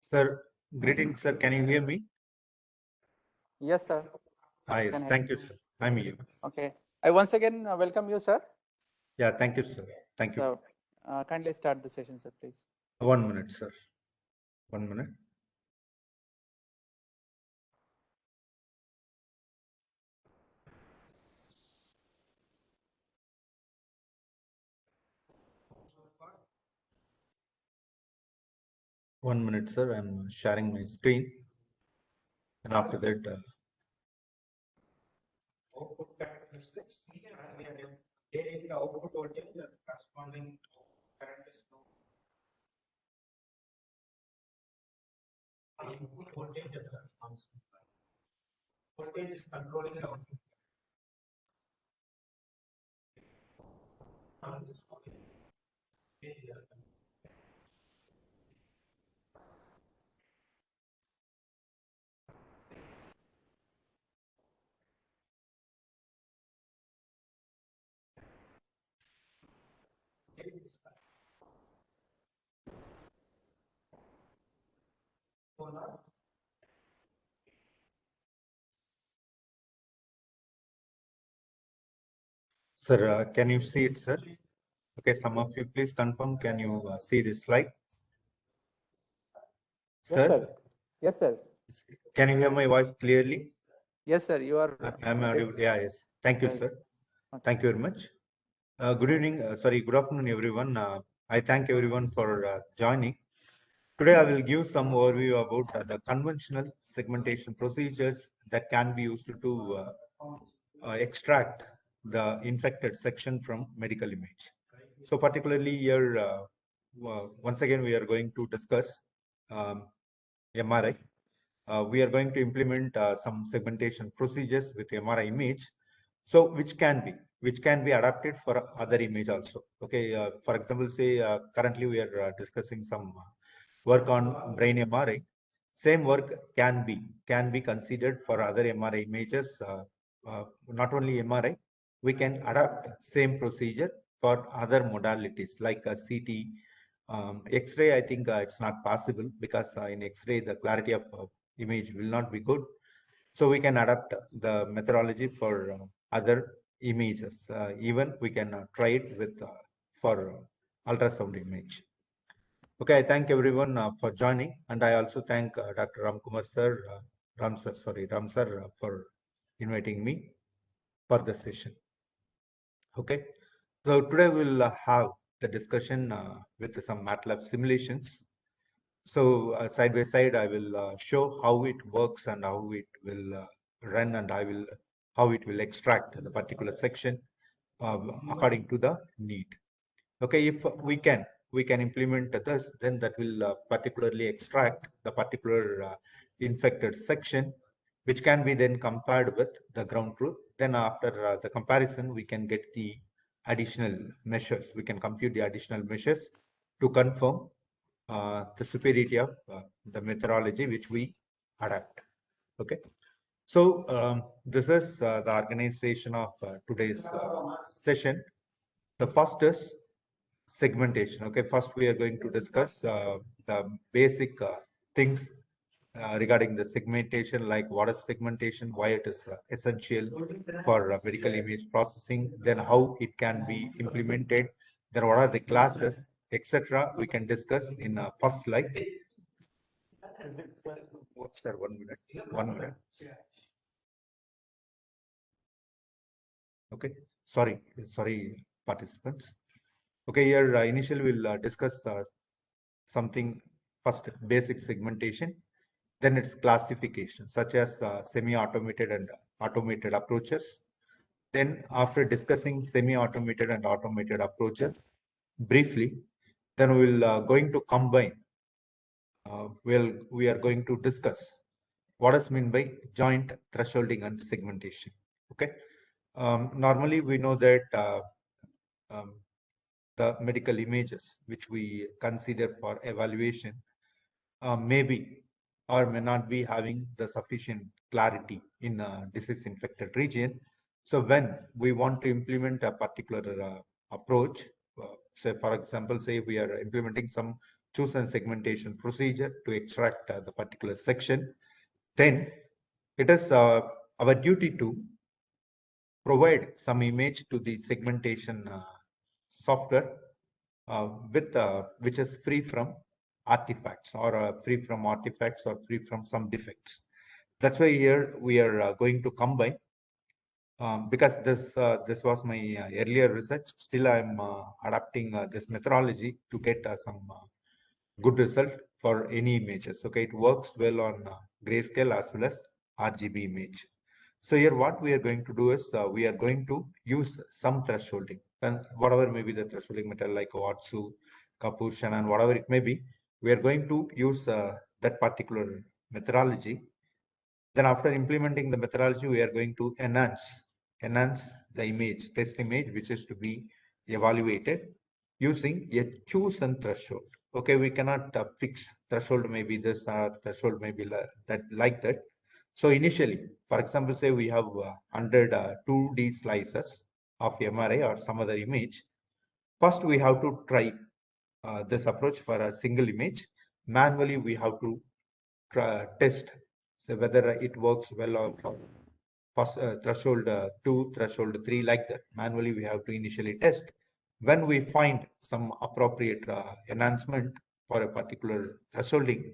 Sir, greetings, sir. Can you hear me? Yes, sir. Yes, thank you, sir. I'm here. Okay. I once again welcome you, sir. Yeah, thank you, sir. Thank you. So, kindly start the session, sir, please. 1 minute, sir. 1 minute. One minute, sir. I'm sharing my screen. And after that, output characteristics. We are taking the output voltage and corresponding current is known. Input voltage and constant. Voltage is controlling the output. Sir, can you see it, sir? Okay, some of you please confirm. Can you see this slide? Sir? Yes, sir. Can you hear my voice clearly? Yes, sir. You are. I'm audible. Yeah, yes. Thank you, sir. Thank you very much. Good evening. Good afternoon, everyone. I thank everyone for joining. Today, I will give some overview about the conventional segmentation procedures that can be used to extract the infected section from medical image. So particularly here, once again, we are going to discuss MRI. We are going to implement some segmentation procedures with MRI image. So which can be adapted for other image also. Okay, for example, say currently we are discussing some work on brain MRI. Same work can be considered for other MRI images. Not only MRI, we can adapt same procedure for other modalities like CT, X-ray. I think it's not possible because in X-ray the clarity of image will not be good. So we can adapt the methodology for other images. Even we can try it with for ultrasound image. Okay, I thank everyone for joining, and I also thank Dr. Ramkumar sir, Ram sir, for inviting me for the session. Okay, so today we'll have the discussion with some MATLAB simulations. So side by side, I will show how it works and how it will run, and how it will extract the particular section according to the need. Okay, if we can implement this, then that will particularly extract the particular infected section, which can be then compared with the ground truth. Then after the comparison, we can get the additional measures. We can compute the additional measures to confirm the superiority of the methodology which we adapt. Okay, so this is the organization of today's session. The first is segmentation. Okay, first we are going to discuss the basic things regarding the segmentation, like what is segmentation, why it is essential for medical image processing, then how it can be implemented, then what are the classes, etc. We can discuss in first slide. What's that? 1 minute. 1 minute. Okay. Sorry, participants. Okay, here initially we'll discuss something first, basic segmentation, then its classification, such as semi-automated and automated approaches. Then after discussing semi-automated and automated approaches briefly, then we'll going to combine. We are going to discuss what is meant by joint thresholding and segmentation. Okay. Normally we know that um, the medical images which we consider for evaluation maybe or may not be having the sufficient clarity in a disease infected region. So when we want to implement a particular approach, say for example, say we are implementing some chosen segmentation procedure to extract the particular section. Then it is our duty to provide some image to the segmentation software with which is free from artifacts or free from some defects. That's why here we are going to combine because this was my earlier research. Still, I'm adapting this methodology to get some good result for any images. Okay, it works well on grayscale as well as RGB image. So here what we are going to do is we are going to use some thresholding, and whatever may be the thresholding method like Watsu, Kapoor, and whatever it may be, we are going to use that particular methodology. Then after implementing the methodology, we are going to enhance the image, test image, which is to be evaluated using a chosen threshold. Okay, we cannot fix threshold may be this or threshold may be that like that. So initially, for example, say we have 100 2D slices of MRI or some other image. First, we have to try this approach for a single image. Manually, we have to test so whether it works well or threshold 2, threshold 3, like that. Manually, we have to initially test. When we find some appropriate enhancement for a particular thresholding,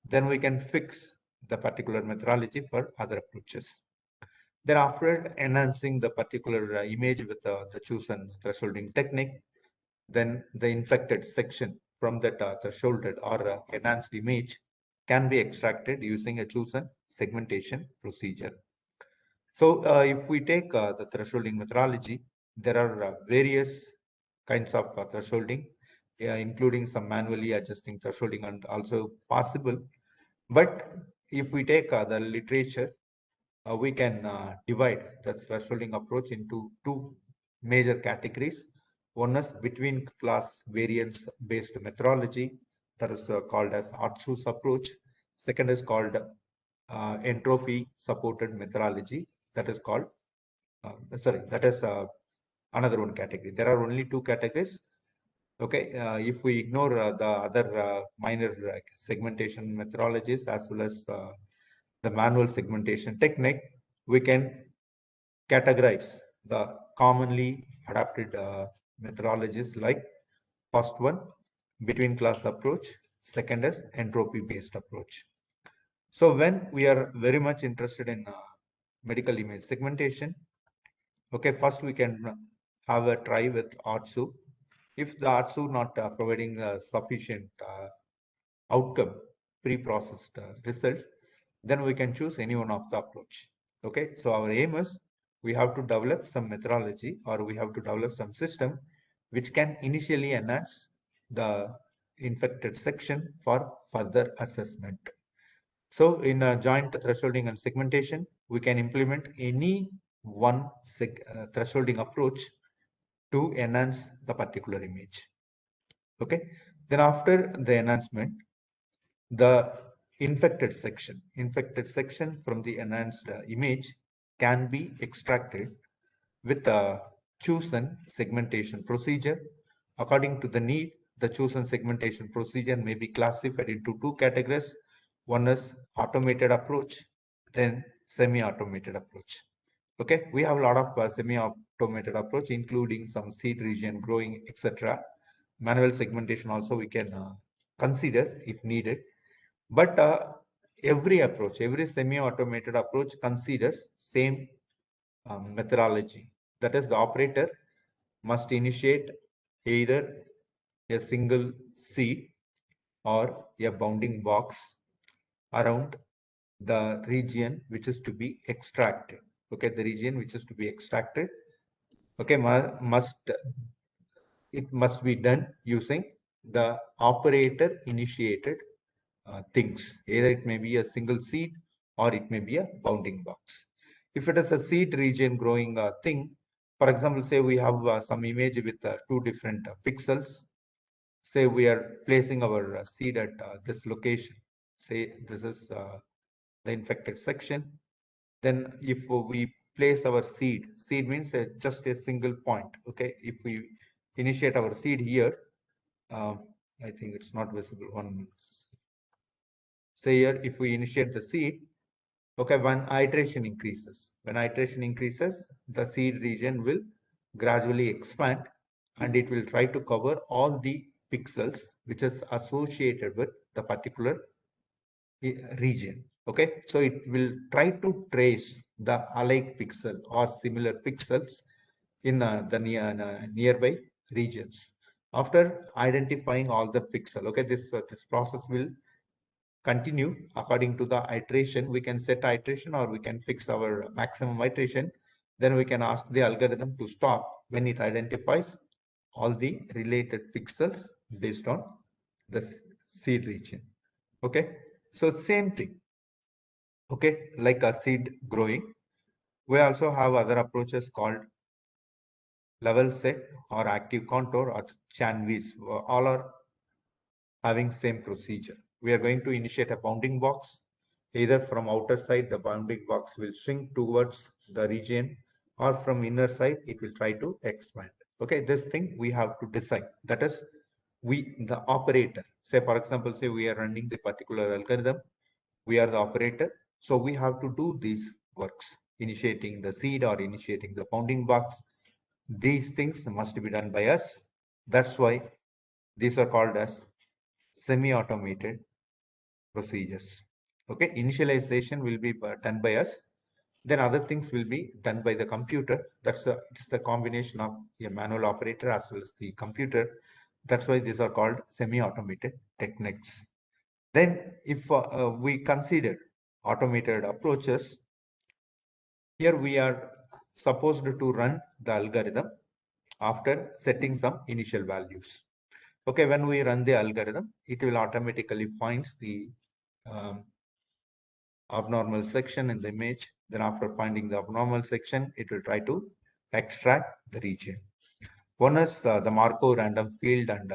then we can fix the particular methodology for other approaches. Then after enhancing the particular image with the chosen thresholding technique, then the infected section from that thresholded or enhanced image can be extracted using a chosen segmentation procedure. So if we take the thresholding methodology, there are various kinds of thresholding, including some manually adjusting thresholding and also possible. But if we take the literature, we can divide the thresholding approach into two major categories. One is between class variance based methodology, that is called as ATSU's approach. Second is called entropy supported methodology, that is called that is another one category. There are only two categories. Okay, if we ignore the other minor segmentation methodologies as well as the manual segmentation technique, we can categorize the commonly adopted methodologies like first one, between class approach, second is entropy based approach. So when we are very much interested in medical image segmentation, okay, first we can have a try with ARTSU. If the ARTSU not providing sufficient outcome, pre-processed result, then we can choose any one of the approach. Okay, so our aim is we have to develop some methodology or we have to develop some system which can initially enhance the infected section for further assessment. So in joint thresholding and segmentation, we can implement any one thresholding approach to enhance the particular image. Okay, then after the enhancement, the infected section from the enhanced image can be extracted with a chosen segmentation procedure. According to the need, the chosen segmentation procedure may be classified into two categories. One is automated approach, then semi-automated approach. Okay, we have a lot of semi-automated approach, including some seed region growing, etc. Manual segmentation also we can consider if needed. But every semi-automated approach considers same methodology. That is, the operator must initiate either a single seed or a bounding box around the region which is to be extracted. Okay, the region which is to be extracted. Okay, it must be done using the operator initiated things. Either it may be a single seed or it may be a bounding box. If it is a seed region growing thing, for example, say we have some image with two different pixels. Say we are placing our seed at this location. Say this is the infected section. Then if we place our seed means just a single point. Okay, if we initiate our seed here, I think it's not visible. Say here, if we initiate the seed, okay, when iteration increases, the seed region will gradually expand and it will try to cover all the pixels which is associated with the particular region. Okay, so it will try to trace the alike pixel or similar pixels in the nearby regions. After identifying all the pixel, okay, this process will continue according to the iteration. We can set iteration or we can fix our maximum iteration. Then we can ask the algorithm to stop when it identifies all the related pixels based on the seed region. Okay, so same thing. Okay, like a seed growing, we also have other approaches called level set or active contour or Chanvis. All are having same procedure. We are going to initiate a bounding box. Either from outer side, the bounding box will shrink towards the region, or from inner side, it will try to expand. Okay, this thing we have to decide. That is, the operator. Say, for example, say we are running the particular algorithm. We are the operator. So we have to do these works, initiating the seed or initiating the bounding box. These things must be done by us. That's why these are called as semi-automated procedures. Okay, initialization will be done by us. Then other things will be done by the computer. It's the combination of a manual operator as well as the computer. That's why these are called semi-automated techniques. Then if we consider automated approaches, here we are supposed to run the algorithm after setting some initial values. Okay, when we run the algorithm, it will automatically finds the um, abnormal section in the image. Then after finding the abnormal section, it will try to extract the region. One is the Markov random field and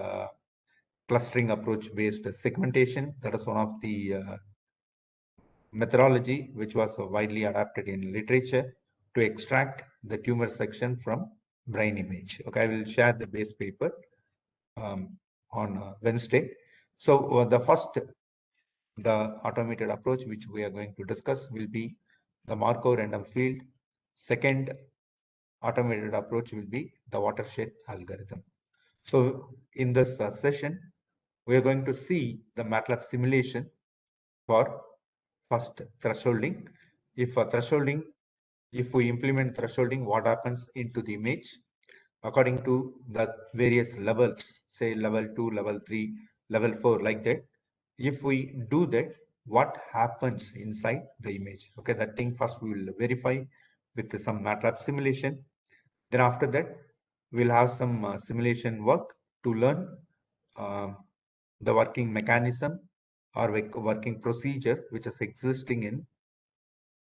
clustering approach based segmentation. That is one of the methodology which was widely adapted in literature to extract the tumor section from brain image. Okay, I will share the base paper on Wednesday. So the automated approach which we are going to discuss will be the Markov random field. Second automated approach will be the watershed algorithm. So in this session, we are going to see the MATLAB simulation for first thresholding. If we implement thresholding, what happens into the image according to the various levels, say level 2, level 3, level 4, like that. If we do that, what happens inside the image? Okay, that thing first we will verify with some MATLAB simulation. Then after that, we'll have some simulation work to learn uh, the working mechanism or working procedure which is existing in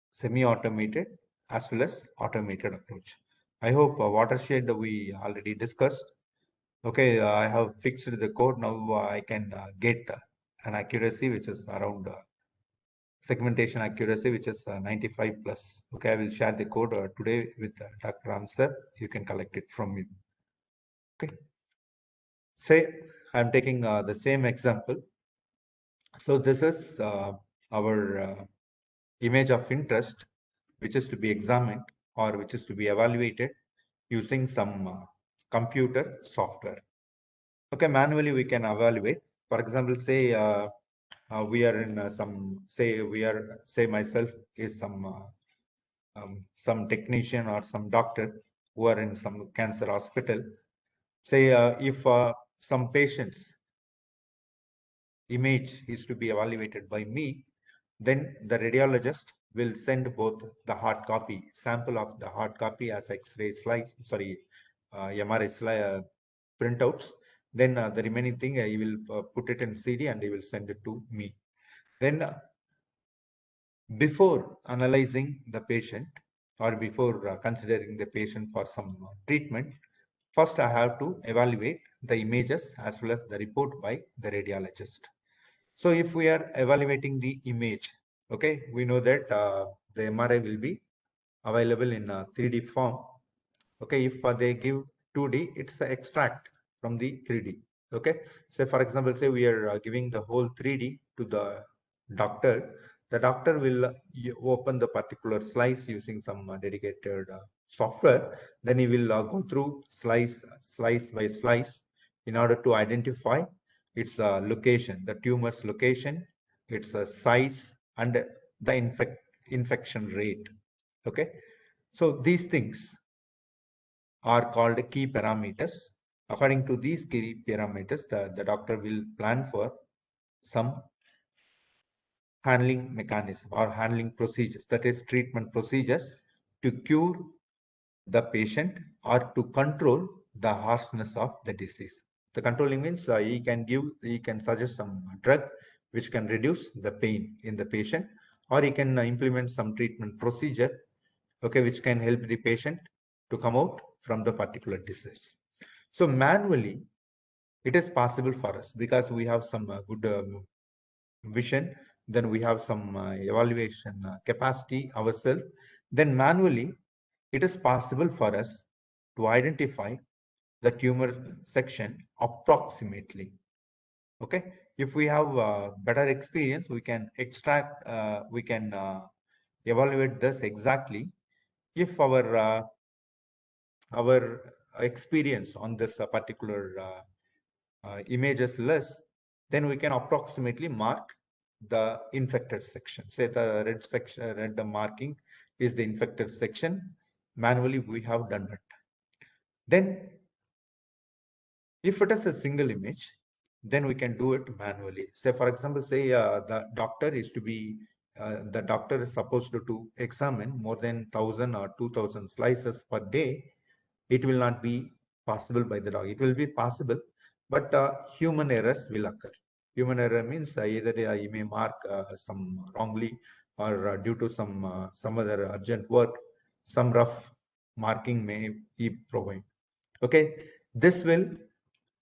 semi-automated as well as automated approach. I hope watershed we already discussed. Okay, I have fixed the code. Now I can get an accuracy which is around segmentation accuracy which is 95 plus. Okay, I will share the code today with Dr. Ramsar. You can collect it from me. Okay, say I'm taking the same example. So this is our image of interest which is to be examined or which is to be evaluated using some computer software. Okay, manually we can evaluate. For example, say we are in say myself is some technician or some doctor who are in some cancer hospital. Say if some patient's image is to be evaluated by me, then the radiologist will send both the hard copy, sample of the hard copy as X-ray slides, MRI printouts. Then the remaining thing, he will put it in CD and he will send it to me. Then before analyzing the patient or before considering the patient for some treatment, first I have to evaluate the images as well as the report by the radiologist. So if we are evaluating the image, okay, we know that the MRI will be available in 3D form. Okay, if they give 2D, it's the extract from the 3D. Okay, so for example, say we are giving the whole 3D to the doctor. The doctor will open the particular slice using some dedicated software. Then he will go through slice by slice in order to identify its location, the tumor's location, its size, and the infection rate. Okay, so these things are called key parameters. According to these key parameters, the doctor will plan for some handling mechanism or handling procedures, that is treatment procedures, to cure the patient or to control the harshness of the disease. The controlling means he can suggest some drug which can reduce the pain in the patient, or he can implement some treatment procedure, okay, which can help the patient to come out from the particular disease. So manually, it is possible for us because we have some good vision, then we have some evaluation capacity ourselves. Then manually, it is possible for us to identify the tumor section approximately. Okay, if we have better experience, we can extract, we can evaluate this exactly. If our experience on this particular image is less, then we can approximately mark the infected section. Say the red section, red marking is the infected section. Manually, we have done it. Then, if it is a single image, then we can do it manually. Say, for example, say the doctor is supposed to examine more than 1,000 or 2,000 slices per day. It will not be possible by the dog. It will be possible, but human errors will occur. Human error means either you may mark some wrongly, or due to some other urgent work, some rough marking may be provided. Okay, this will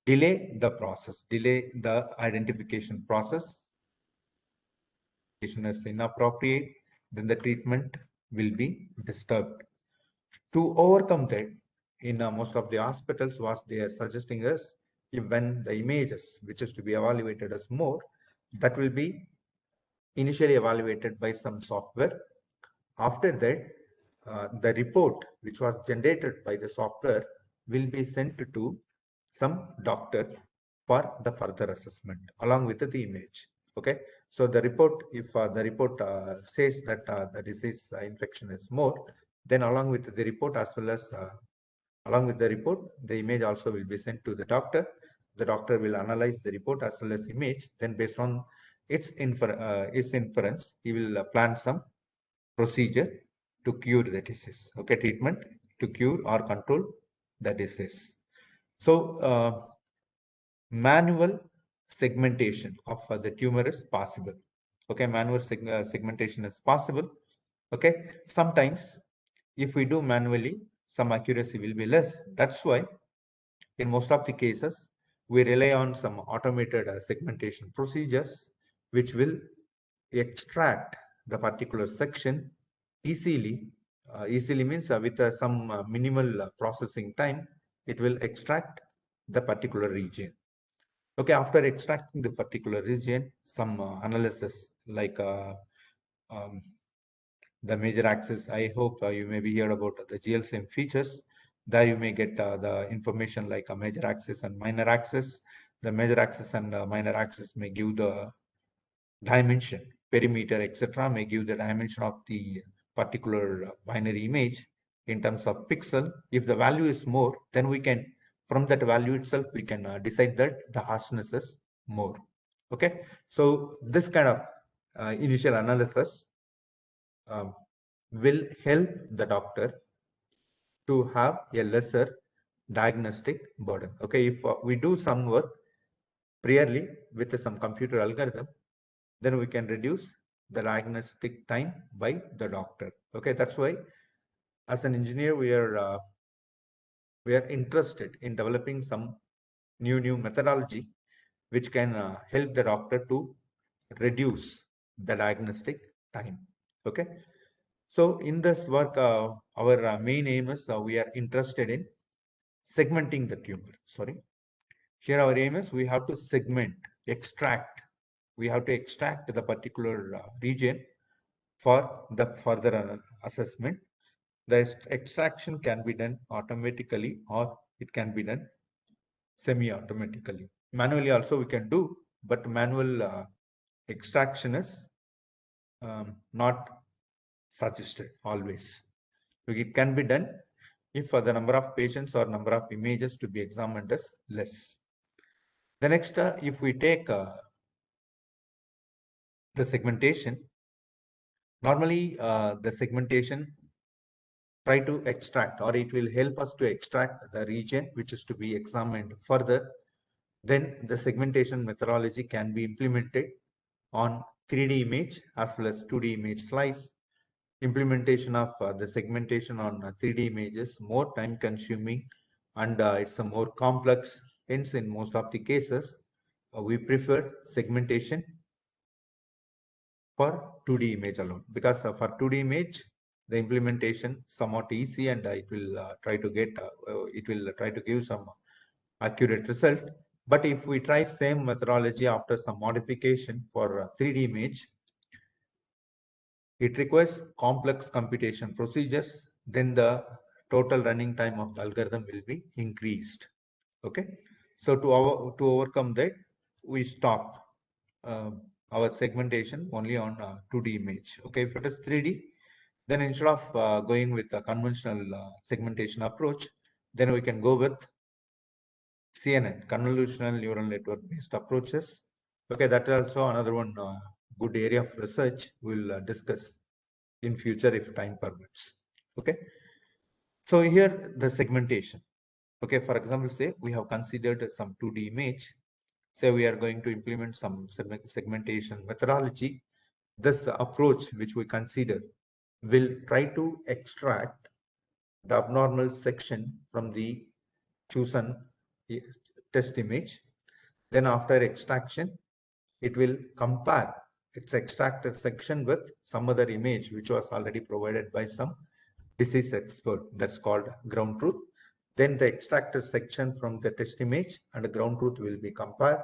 delay the process, delay the identification process. Is inappropriate, then the treatment will be disturbed. To overcome that, in most of the hospitals, what they are suggesting is, when the images which is to be evaluated as more, that will be initially evaluated by some software. After that, the report which was generated by the software will be sent to some doctor for the further assessment along with the image. Okay, so the report, if the report says that the disease infection is more, then along with the report, as well as along with the report, the image also will be sent to the doctor. The doctor will analyze the report as well as image. Then based on its inference, he will plan some procedure to cure the disease. Okay, treatment to cure or control the disease. So manual segmentation of the tumor is possible. Okay, manual segmentation is possible. Okay, sometimes if we do manually, some accuracy will be less. That's why in most of the cases, we rely on some automated segmentation procedures, which will extract the particular section easily. Easily means with some minimal processing time, it will extract the particular region. Okay, after extracting the particular region, some analysis like um, the major axis. I hope you maybe heard about the GLSAM features. There you may get the information like a major axis and minor axis. The major axis and minor axis may give the dimension, perimeter, etc. may give the dimension of the particular binary image in terms of pixel. If the value is more, then we can, from that value itself, we can decide that the harshness is more. Okay, so this kind of initial analysis um, will help the doctor to have a lesser diagnostic burden. Okay, if we do some work priorly with some computer algorithm, then we can reduce the diagnostic time by the doctor. Okay, that's why as an engineer we are interested in developing some new methodology which can help the doctor to reduce the diagnostic time. Okay, so in this work, our main aim is we are interested in segmenting the tumor. Sorry, Here our aim is we have to segment, extract. We have to extract the particular region for the further assessment. The extraction can be done automatically or it can be done semi-automatically. Manually also we can do, but manual extraction is not suggested always. It can be done if the number of patients or number of images to be examined is less. The next, if we take the segmentation, normally the segmentation try to extract, or it will help us to extract the region which is to be examined further. Then the segmentation methodology can be implemented on 3D image as well as 2D image slice. Implementation of the segmentation on 3D images more time consuming and it's a more complex. Hence, in most of the cases, we prefer segmentation for 2D image alone, because for 2D image, the implementation somewhat easy and it will try to give some accurate result. But if we try same methodology after some modification for 3D image, it requires complex computation procedures. Then the total running time of the algorithm will be increased. Okay, so to overcome that, we stop our segmentation only on 2D image. Okay, if it is 3D, then instead of going with a conventional segmentation approach, then we can go with CNN, convolutional neural network based approaches. Okay, that is also another one good area of research we'll discuss in future if time permits. Okay, so here the segmentation. Okay, for example, say we have considered some 2D image. Say we are going to implement some segmentation methodology. This approach which we consider will try to extract the abnormal section from the chosen test image. Then after extraction, it will compare its extracted section with some other image which was already provided by some disease expert. That's called ground truth. Then the extracted section from the test image and the ground truth will be compared,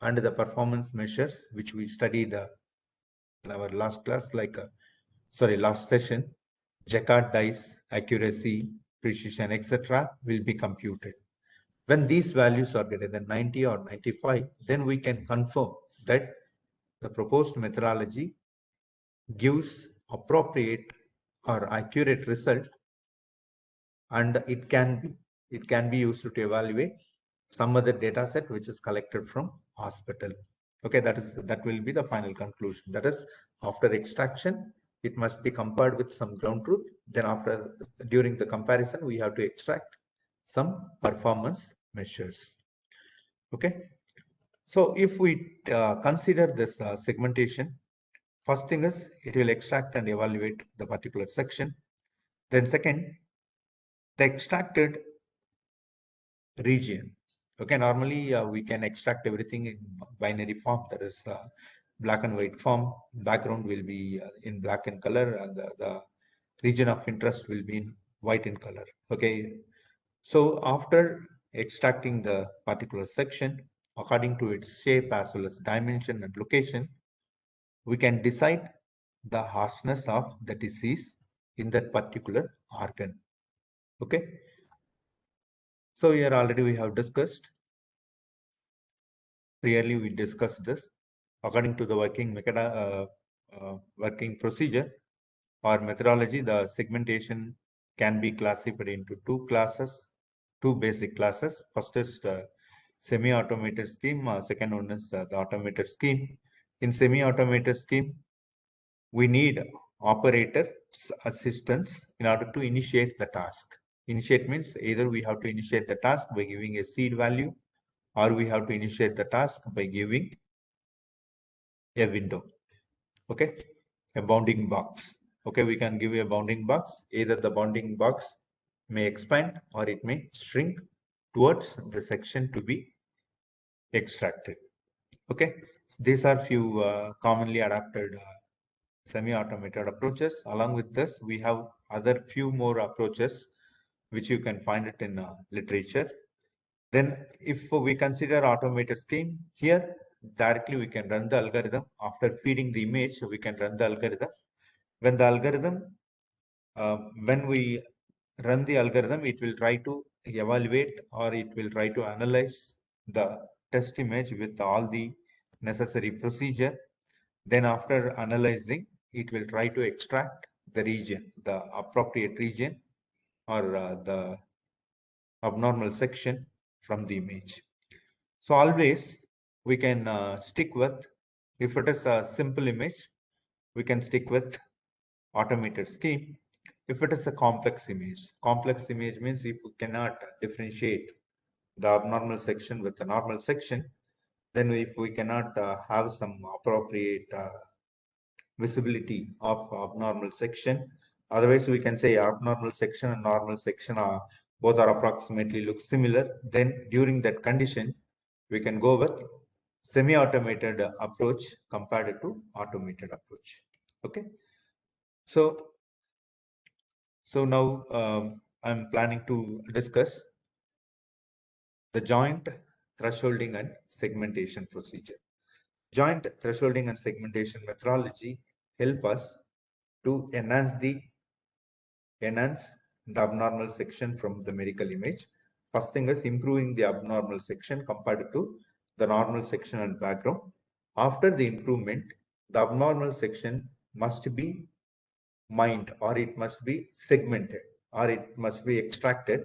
and the performance measures which we studied in our last class, last session, Jacquard dice, accuracy, precision, etc., will be computed. When these values are greater than 90 or 95, then we can confirm that the proposed methodology gives appropriate or accurate result, and it can be used to evaluate some other data set which is collected from hospital. Okay, that will be the final conclusion. That is, after extraction, it must be compared with some ground truth. Then during the comparison, we have to extract some performance measures. Okay, so if we consider this segmentation, first thing is it will extract and evaluate the particular section. Then second, the extracted region. Okay, normally we can extract everything in binary form, that is black and white form. Background will be in black in color, and the region of interest will be in white in color. Okay, so after extracting the particular section according to its shape as well as dimension and location, we can decide the harshness of the disease in that particular organ. Okay, so here already we have discussed. Clearly, we discussed this. According to the working procedure or methodology, the segmentation can be classified into two basic classes. First is semi-automated scheme. Second one is the automated scheme. In semi-automated scheme, we need operator assistance in order to initiate the task. Initiate means either we have to initiate the task by giving a seed value, or we have to initiate the task by giving a window. Okay, a bounding box. Okay, we can give a bounding box. Either the bounding box may expand or it may shrink towards the section to be extracted. Okay, these are few commonly adopted semi-automated approaches. Along with this, we have other few more approaches which you can find it in literature. Then if we consider automated scheme, here directly we can run the algorithm. After feeding the image, we can run the algorithm. When the algorithm, when we run the algorithm, it will try to evaluate or it will try to analyze the test image with all the necessary procedure. Then after analyzing, it will try to extract the region, the appropriate region or the abnormal section from the image. So always we can stick with, if it is a simple image, we can stick with automated scheme. If it is a complex image means if we cannot differentiate the abnormal section with the normal section, then if we cannot have some appropriate visibility of abnormal section, otherwise we can say abnormal section and normal section are both are approximately look similar, then during that condition we can go with semi-automated approach compared to automated approach. Okay, so now I'm planning to discuss the joint thresholding and segmentation procedure. Joint thresholding and segmentation methodology help us to enhance the abnormal section from the medical image. First thing is improving the abnormal section compared to the normal section and background. After the improvement, the abnormal section must be mined or it must be segmented or it must be extracted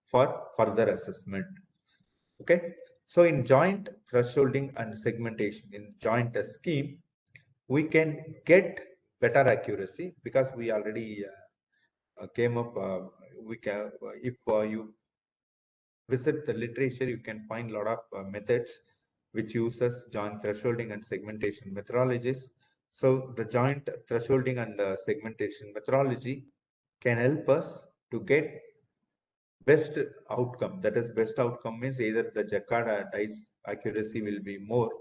for further assessment. Okay, so in joint thresholding and segmentation, in joint scheme, we can get better accuracy because we already came up. We can, if you visit the literature, you can find a lot of methods which uses joint thresholding and segmentation methodologies. So the joint thresholding and segmentation methodology can help us to get best outcome. That is, best outcome means either the Jacquard dice accuracy will be more,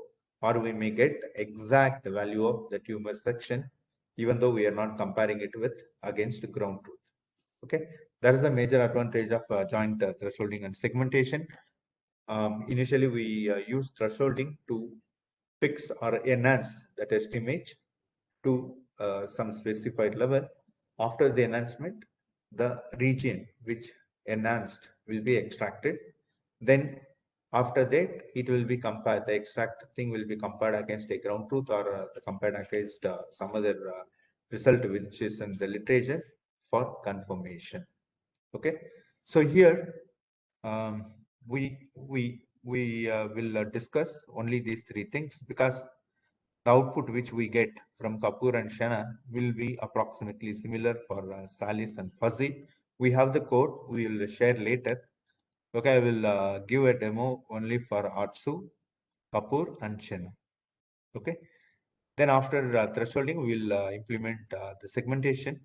or we may get exact value of the tumor section, even though we are not comparing it with against ground truth. Okay, that is the major advantage of joint thresholding and segmentation. Initially, we use thresholding to fix or enhance the test image to some specified level. After the enhancement, the region which enhanced will be extracted. Then after that, it will be compared, the extract thing will be compared against a ground truth or compared against some other result which is in the literature for confirmation. Okay, so here we will discuss only these three things because the output which we get from Kapoor and Shana will be approximately similar for Salis and Fuzzy. We have the code, we will share later. Okay, I will give a demo only for Atsu, Kapoor and Shana. Okay, then after thresholding, we will implement the segmentation.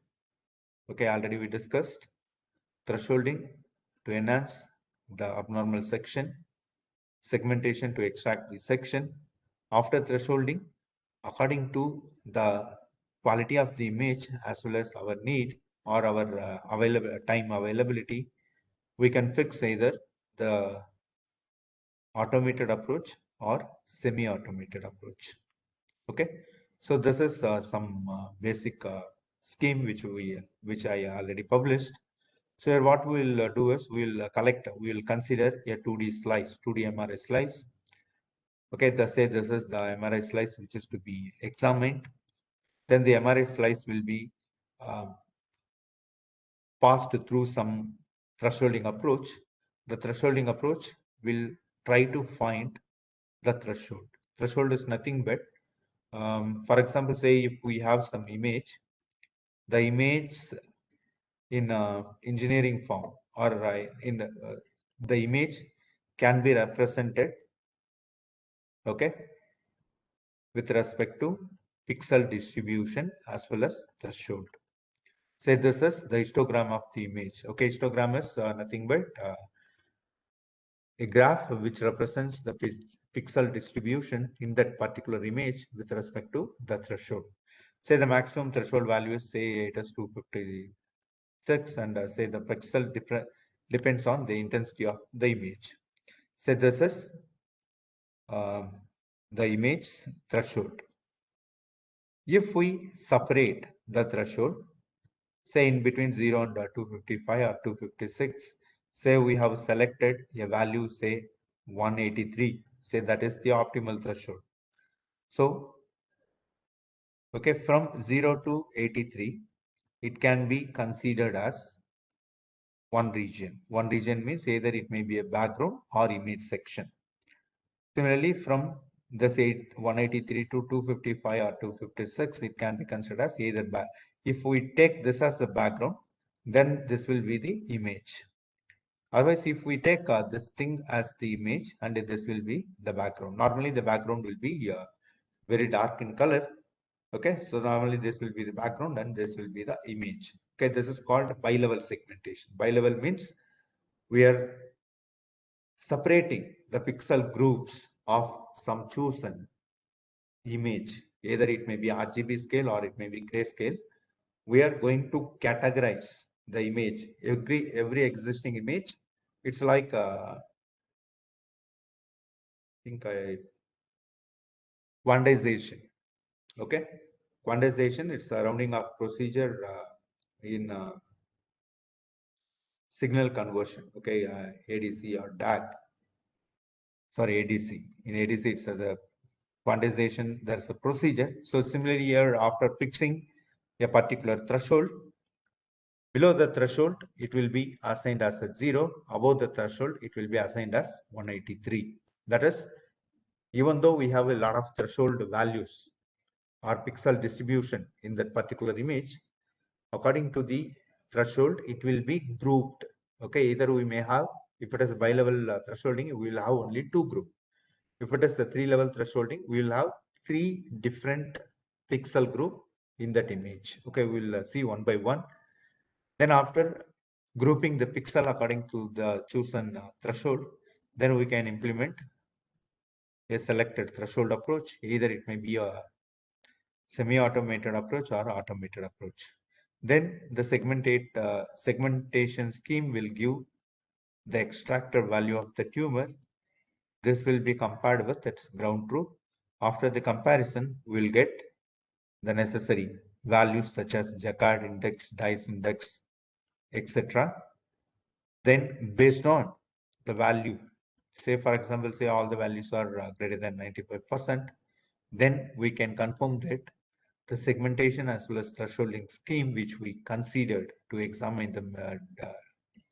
Okay, already we discussed thresholding to enhance the abnormal section, segmentation to extract the section. After thresholding, according to the quality of the image as well as our need or our time availability, we can fix either the automated approach or semi-automated approach. Okay, so this is some basic scheme which I already published. So here what we'll do is we'll consider a 2D slice, 2D MRI slice. Okay, say this is the MRI slice which is to be examined. Then the MRI slice will be passed through some thresholding approach. The thresholding approach will try to find the threshold. Threshold is nothing but, for example, say if we have some image, the image in engineering form or in the image can be represented, okay, with respect to pixel distribution as well as threshold. Say this is the histogram of the image. Okay, histogram is nothing but a graph which represents the pixel distribution in that particular image with respect to the threshold. Say the maximum threshold value is, say it is 256, and say the pixel depends on the intensity of the image. Say this is the image threshold. If we separate the threshold, say in between 0 and 255 or 256, say we have selected a value, say 183, say that is the optimal threshold. So, okay, from 0 to 83, it can be considered as one region. One region means either it may be a background or image section. Similarly, from the say 183 to 255 or 256, it can be considered as either back. If we take this as the background, then this will be the image. Otherwise, if we take this thing as the image and this will be the background. Normally, the background will be very dark in color. Okay, so normally this will be the background and this will be the image. Okay, this is called bi-level segmentation. Bi-level means we are separating the pixel groups of some chosen image. Either it may be RGB scale or it may be grayscale. We are going to categorize the image. Every existing image, it's like quantization. Okay, quantization. It's a rounding up procedure in signal conversion. Okay, ADC or DAC. Sorry, ADC. In ADC, it's as a quantization. There's a procedure. So similarly here, after fixing a particular threshold, below the threshold, it will be assigned as a 0. Above the threshold, it will be assigned as 183. That is, even though we have a lot of threshold values or pixel distribution in that particular image, according to the threshold, it will be grouped. Okay, either we may have, if it is a bi-level thresholding, we will have only two groups. If it is a three-level thresholding, we will have three different pixel group in that image. Okay, we'll see one by one. Then after grouping the pixel according to the chosen threshold, then we can implement a selected threshold approach. Either it may be a semi-automated approach or automated approach. Then the segmentation scheme will give the extractor value of the tumor. This will be compared with its ground truth. After the comparison, we will get the necessary values such as Jaccard index, Dice index, etc. Then based on the value, say for example, say all the values are greater than 95%, then we can confirm that the segmentation as well as thresholding scheme which we considered to examine the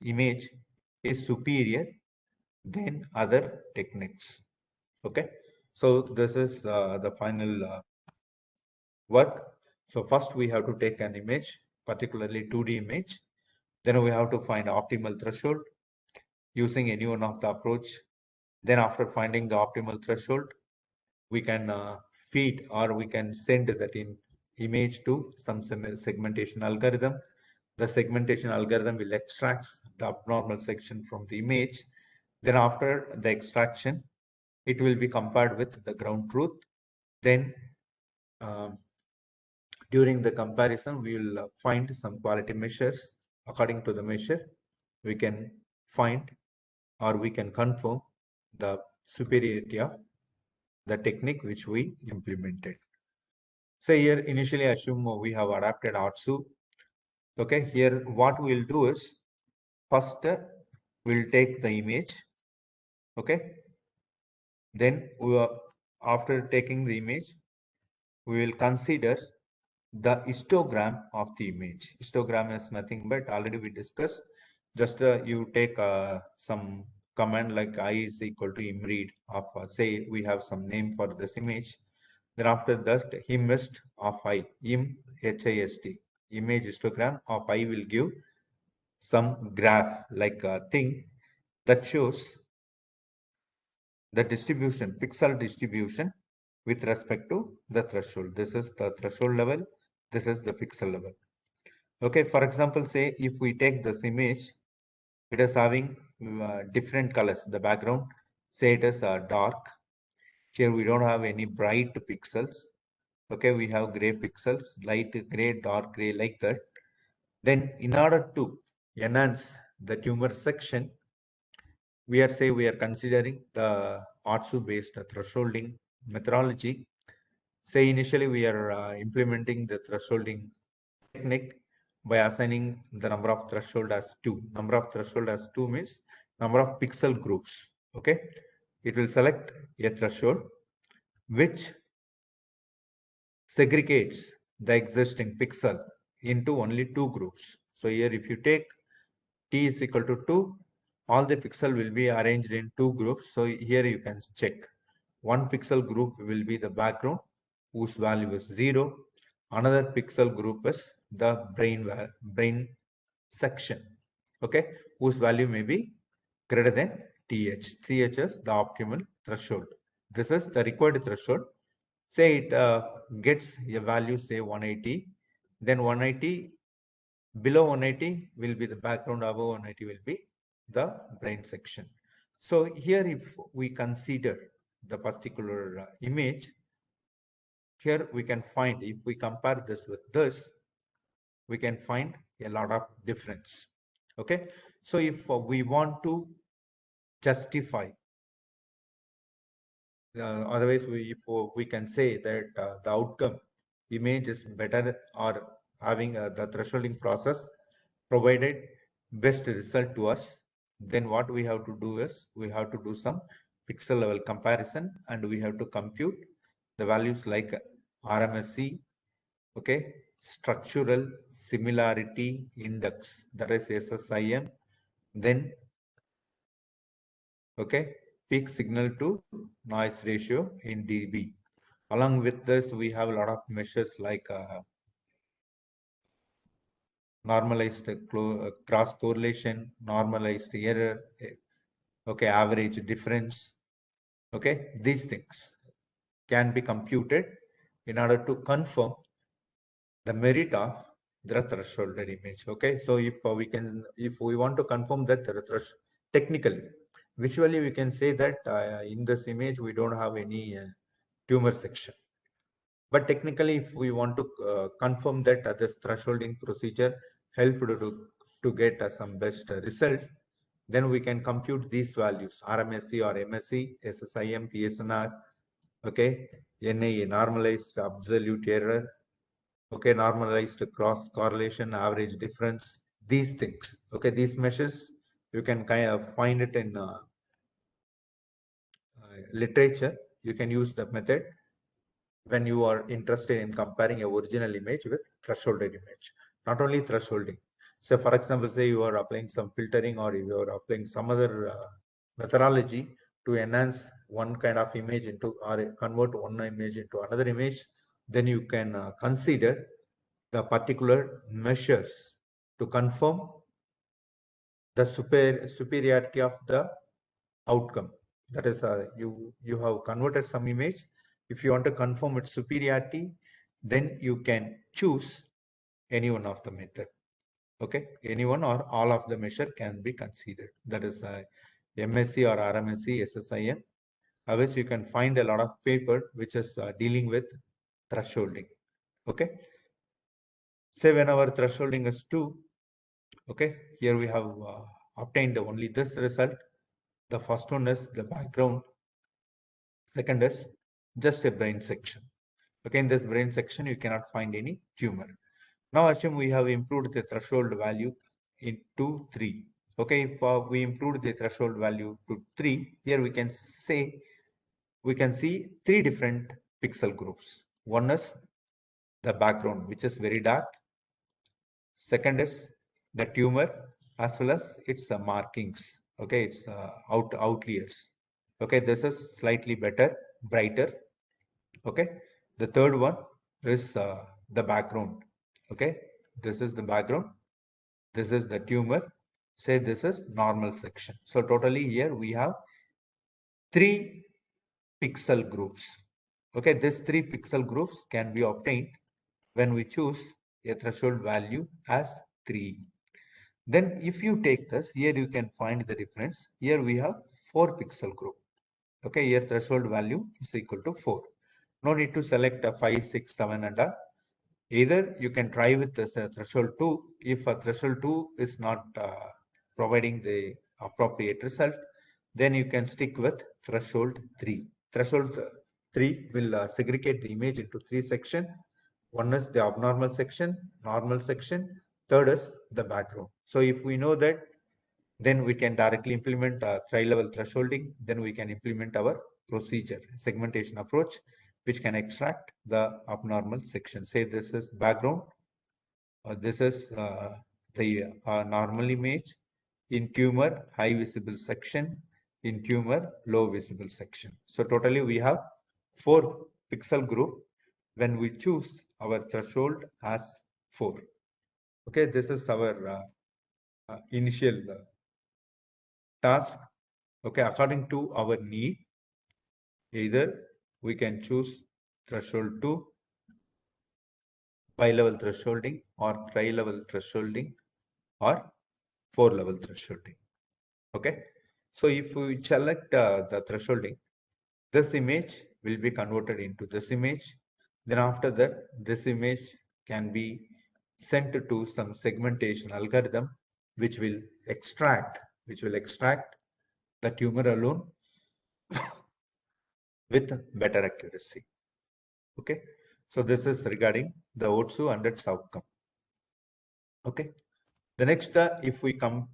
image is superior than other techniques. Okay, so this is the final work. So first we have to take an image, particularly 2D image. Then we have to find optimal threshold using any one of the approach. Then after finding the optimal threshold, we can feed or we can send that image to some segmentation algorithm. The segmentation algorithm will extract the abnormal section from the image. Then after the extraction, it will be compared with the ground truth. Then during the comparison, we will find some quality measures. According to the measure, we can find or we can confirm the superiority of the technique which we implemented. So here initially assume we have adapted ARTSU. Okay, here what we'll do is first we'll take the image. Okay, then after taking the image, we will consider the histogram of the image. Histogram is nothing but already we discussed. Just you take some command like I is equal to imread of say we have some name for this image. Then after that imist of I, HIST, image histogram of I will give some graph like a thing that shows the distribution, pixel distribution with respect to the threshold. This is the threshold level. This is the pixel level. Okay, for example, say if we take this image, it is having different colors. The background, say it is dark. Here we don't have any bright pixels. Okay, we have gray pixels, light gray, dark gray, like that. Then in order to enhance the tumor section, we are considering the ATSU based thresholding methodology. Say initially we are implementing the thresholding technique by assigning the number of threshold as 2. Number of threshold as 2 means number of pixel groups. Okay, it will select a threshold which segregates the existing pixel into only 2 groups. So here if you take t is equal to 2, all the pixel will be arranged in 2 groups. So here you can check. One pixel group will be the background whose value is 0. Another pixel group is the brain section, okay, whose value may be greater than th. Th is the optimal threshold. This is the required threshold. Say it gets a value, say 180, then 180, below 180 will be the background, above 180 will be the brain section. So here if we consider the particular image, here we can find, if we compare this with this, we can find a lot of difference. Okay, so if we want to justify, otherwise we can say that the outcome image is better or having the thresholding process provided best result to us, then what we have to do is we have to do some pixel level comparison and we have to compute the values like RMSE, okay, structural similarity index, that is SSIM, then okay, peak signal to noise ratio in dB. Along with this, we have a lot of measures like normalized cross correlation, normalized error, okay, average difference, okay, these things can be computed in order to confirm the merit of the thresholded image. Okay, so if we want to confirm that threshold technically, visually we can say that in this image we don't have any tumor section. But technically, if we want to confirm that this thresholding procedure helped to get some best result, then we can compute these values: RMSE or MSE, SSIM, PSNR, okay, NAE, normalized absolute error, okay, normalized cross correlation, average difference, these things. Okay, these measures you can kind of find it in literature. You can use the method when you are interested in comparing a original image with thresholded image. Not only thresholding. So for example, say you are applying some filtering or you are applying some other methodology to enhance one kind of image into or convert one image into another image, then you can consider the particular measures to confirm the superiority of the outcome. That is, you have converted some image. If you want to confirm its superiority, then you can choose any one of the method. Okay, any one or all of the measure can be considered. That is MSC or RMSC, SSIM. Otherwise, you can find a lot of paper which is dealing with thresholding. Okay, say when our thresholding is 2, okay, here we have obtained only this result. The first one is the background. Second is just a brain section. Okay, in this brain section, you cannot find any tumor. Now assume we have improved the threshold value into 3. Okay, if we improved the threshold value to 3, here we can say, we can see 3 different pixel groups. One is the background, which is very dark. Second is the tumor as well as its markings. Okay, it's outliers. Okay, this is slightly better, brighter. Okay, the third one is the background. Okay, this is the background, this is the tumor, say this is normal section. So totally here we have 3 pixel groups. Okay, these 3 pixel groups can be obtained when we choose a threshold value as 3. Then if you take this, here you can find the difference. Here we have 4 pixel group. Okay, here threshold value is equal to 4. No need to select a 5, 6, 7 and a. Either you can try with this threshold 2. If a threshold 2 is not providing the appropriate result, then you can stick with threshold 3. Threshold 3 will segregate the image into 3 sections. One is the abnormal section, normal section, third is the background. So if we know that, then we can directly implement tri-level thresholding, then we can implement our procedure, segmentation approach, which can extract the abnormal section. Say this is background, this is the normal image, in tumor, high visible section, in tumor, low visible section. So totally we have 4 pixel group when we choose our threshold as 4. Okay, this is our initial task. Okay, according to our need, either we can choose threshold 2, bi-level thresholding, or tri-level thresholding, or 4-level thresholding. Okay, so if we select the thresholding, this image will be converted into this image. Then after that, this image can be sent to some segmentation algorithm, which will extract the tumor alone with better accuracy. Okay, so this is regarding the OTSU and its outcome. Okay, the next, if we come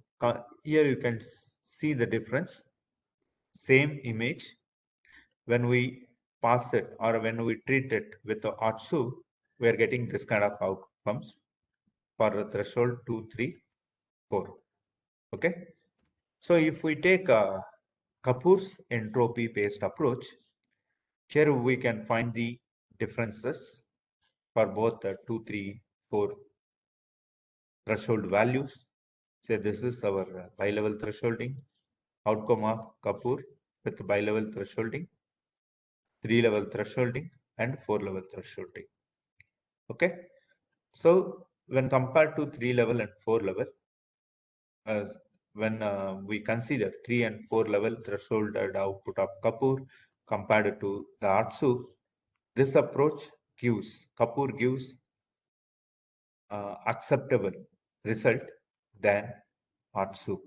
here, you can see the difference. Same image, when we pass it or when we treat it with the OTSU, we are getting this kind of outcomes for the threshold 2, 3, 4. Okay, so if we take Kapoor's entropy based approach, here we can find the differences for both the 2, 3, 4 threshold values. Say this is our bi-level thresholding, outcome of Kapoor with bi-level thresholding, 3-level thresholding, and 4-level thresholding. Okay, so when compared to 3-level and 4-level, when we consider 3 and 4-level thresholded output of Kapoor compared to the ATSU, this approach gives acceptable result than ATSU.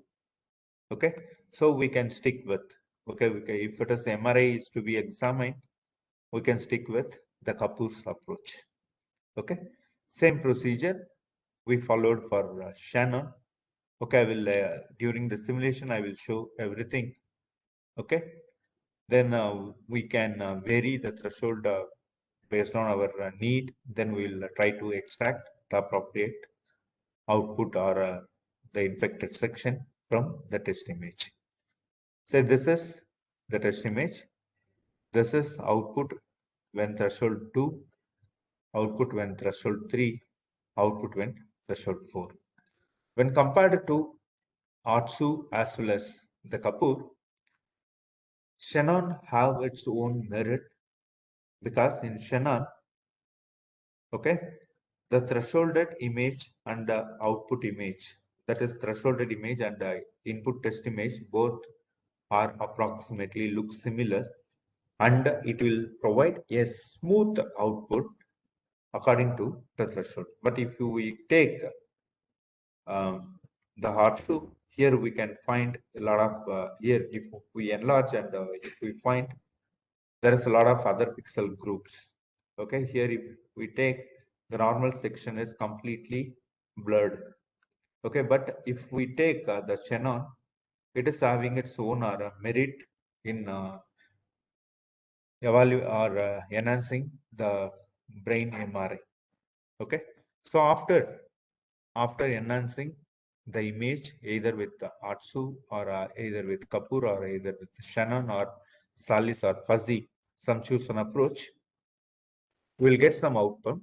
Okay, so we can stick with, okay, if it is MRI is to be examined, we can stick with the Kapoor's approach. Okay, same procedure we followed for Shannon. Okay, I will during the simulation I will show everything. Okay, then we can vary the threshold based on our need. Then we will try to extract the appropriate output or the infected section from the test image. So this is the test image. This is output when threshold 2, output when threshold 3, output when threshold 4. When compared to ATSU as well as the Kapoor, Shannon have its own merit, because in Shannon, okay, the thresholded image and the output image, that is thresholded image and the input test image, both are approximately look similar, and it will provide a smooth output according to the threshold. But if we take the ATSU, here we can find a lot of here if we enlarge and if we find there is a lot of other pixel groups. Okay, here if we take the normal section is completely blurred. Okay, but if we take the Shannon, it is having its own merit in enhancing the brain MRI. Okay, so after enhancing the image either with the ATSU or either with Kapoor or either with Shannon or Salis or Fuzzy, some choose an approach, we will get some outcome.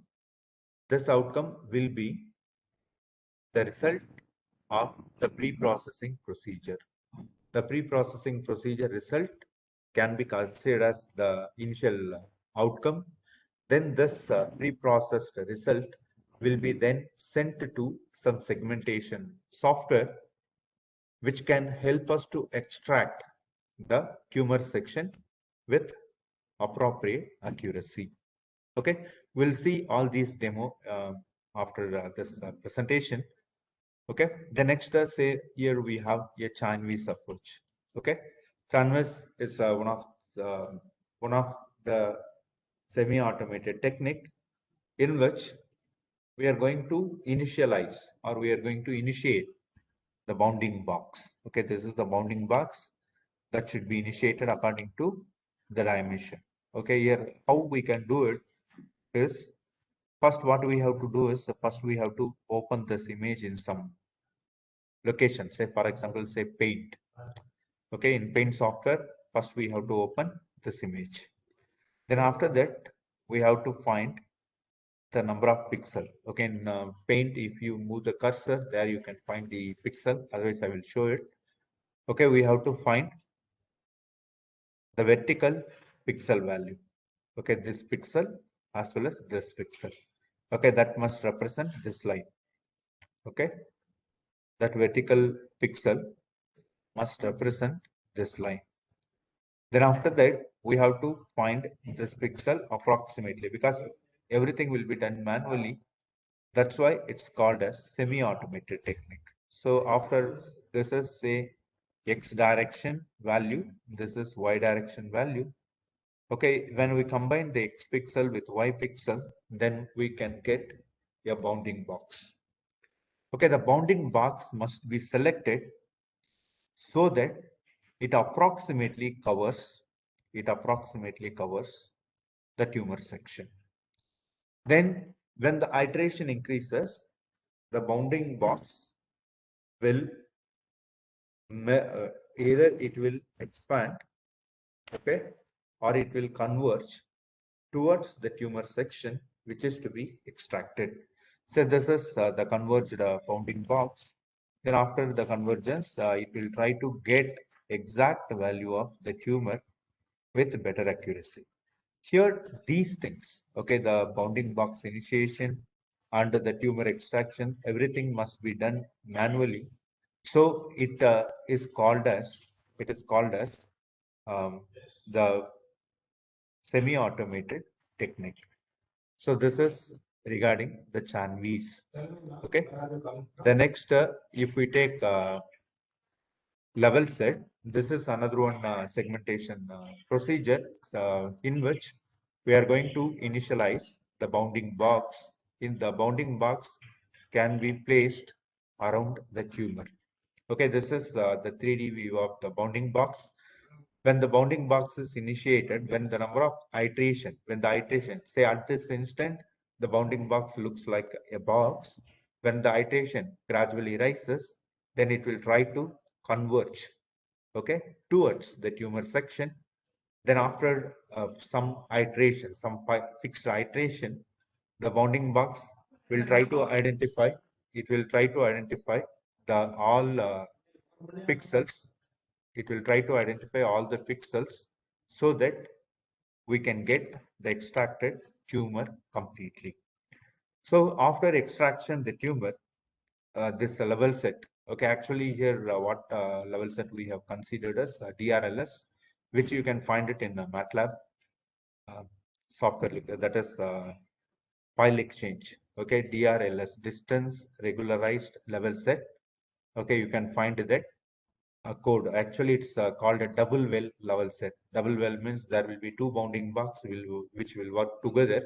This outcome will be the result of the pre-processing procedure. The pre-processing procedure result can be considered as the initial outcome. Then this pre-processed result will be then sent to some segmentation software, which can help us to extract the tumor section with appropriate accuracy. Okay, we'll see all these demo after this presentation. Okay, the next say here we have a Chinese approach. Okay, Canvas is one of the semi-automated technique in which we are going to initialize or we are going to initiate the bounding box. Okay, this is the bounding box that should be initiated according to the dimension. Okay, here how we can do it is first what we have to do is first we have to open this image in some location. Say for example, say paint. Okay, in paint software, first we have to open this image. Then after that, we have to find the number of pixel. Okay, in paint, if you move the cursor, there you can find the pixel. Otherwise, I will show it. Okay, we have to find the vertical pixel value. Okay, this pixel as well as this pixel. Okay, that must represent this line. Okay, that vertical pixel must represent this line. Then after that, we have to find this pixel approximately because everything will be done manually. That's why it's called as semi-automated technique. So after this is say X direction value, this is Y direction value. Okay, when we combine the X pixel with Y pixel, then we can get a bounding box. Okay, the bounding box must be selected so that it approximately covers the tumor section. Then when the iteration increases, the bounding box will either it will expand, okay, or it will converge towards the tumor section which is to be extracted. So this is the converged bounding box. Then after the convergence, it will try to get exact value of the tumor with better accuracy. Here, these things, okay, the bounding box initiation and the tumor extraction, everything must be done manually. So it is called as the semi-automated technique. So this is regarding the Chanvis. Okay. The next, if we take level set, this is another one segmentation procedure in which we are going to initialize the bounding box. In the bounding box can be placed around the tumor. Okay, this is the 3D view of the bounding box. When the bounding box is initiated, when the number of iteration, say at this instant, the bounding box looks like a box. When the iteration gradually rises, then it will try to converge, okay, towards the tumor section. Then after some iteration, some fixed iteration, the bounding box will try to identify, the all pixels. It will try to identify all the pixels so that we can get the extracted tumor completely. So after extraction, the tumor, this level set. Okay, actually here what level set we have considered as DRLS, which you can find it in MATLAB software. That is file exchange. Okay, DRLS, distance regularized level set. Okay, you can find that code. Actually, it's called a double well level set. Double well means there will be two bounding box which will work together.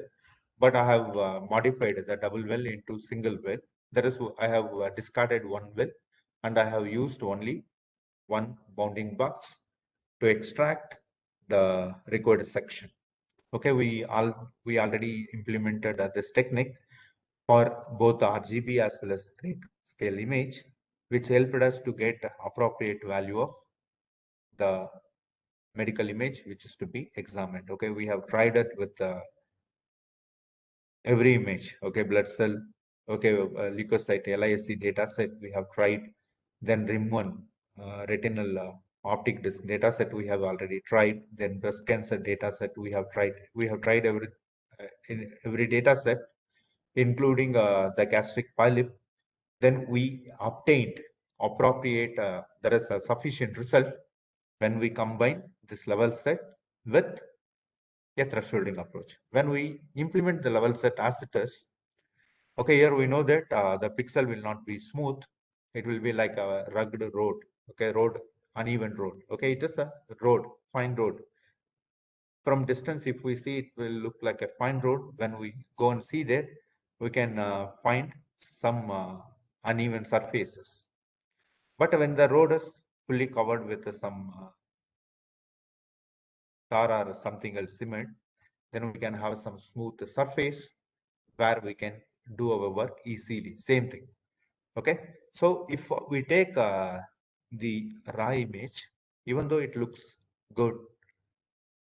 But I have modified the double well into single well. That is, I have discarded one well and I have used only one bounding box to extract the required section. Okay, we already implemented this technique for both RGB as well as scale image, which helped us to get appropriate value of the medical image which is to be examined. Okay, we have tried it with every image. Okay, blood cell, okay, leukocyte, LISC data set we have tried. Then RIM1, retinal optic disc data set we have already tried. Then breast cancer data set we have tried. We have tried in every data set, including the gastric polyp. Then we obtained appropriate, there is a sufficient result when we combine this level set with a thresholding approach. When we implement the level set as it is, okay, here we know that the pixel will not be smooth. It will be like a rugged road. Okay, road uneven road. Okay, it is a road, fine road. From distance, if we see, it will look like a fine road. When we go and see there, we can find some uneven surfaces. But when the road is fully covered with some tar or something else cement, then we can have some smooth surface where we can do our work easily. Same thing. Okay, so if we take the raw image, even though it looks good,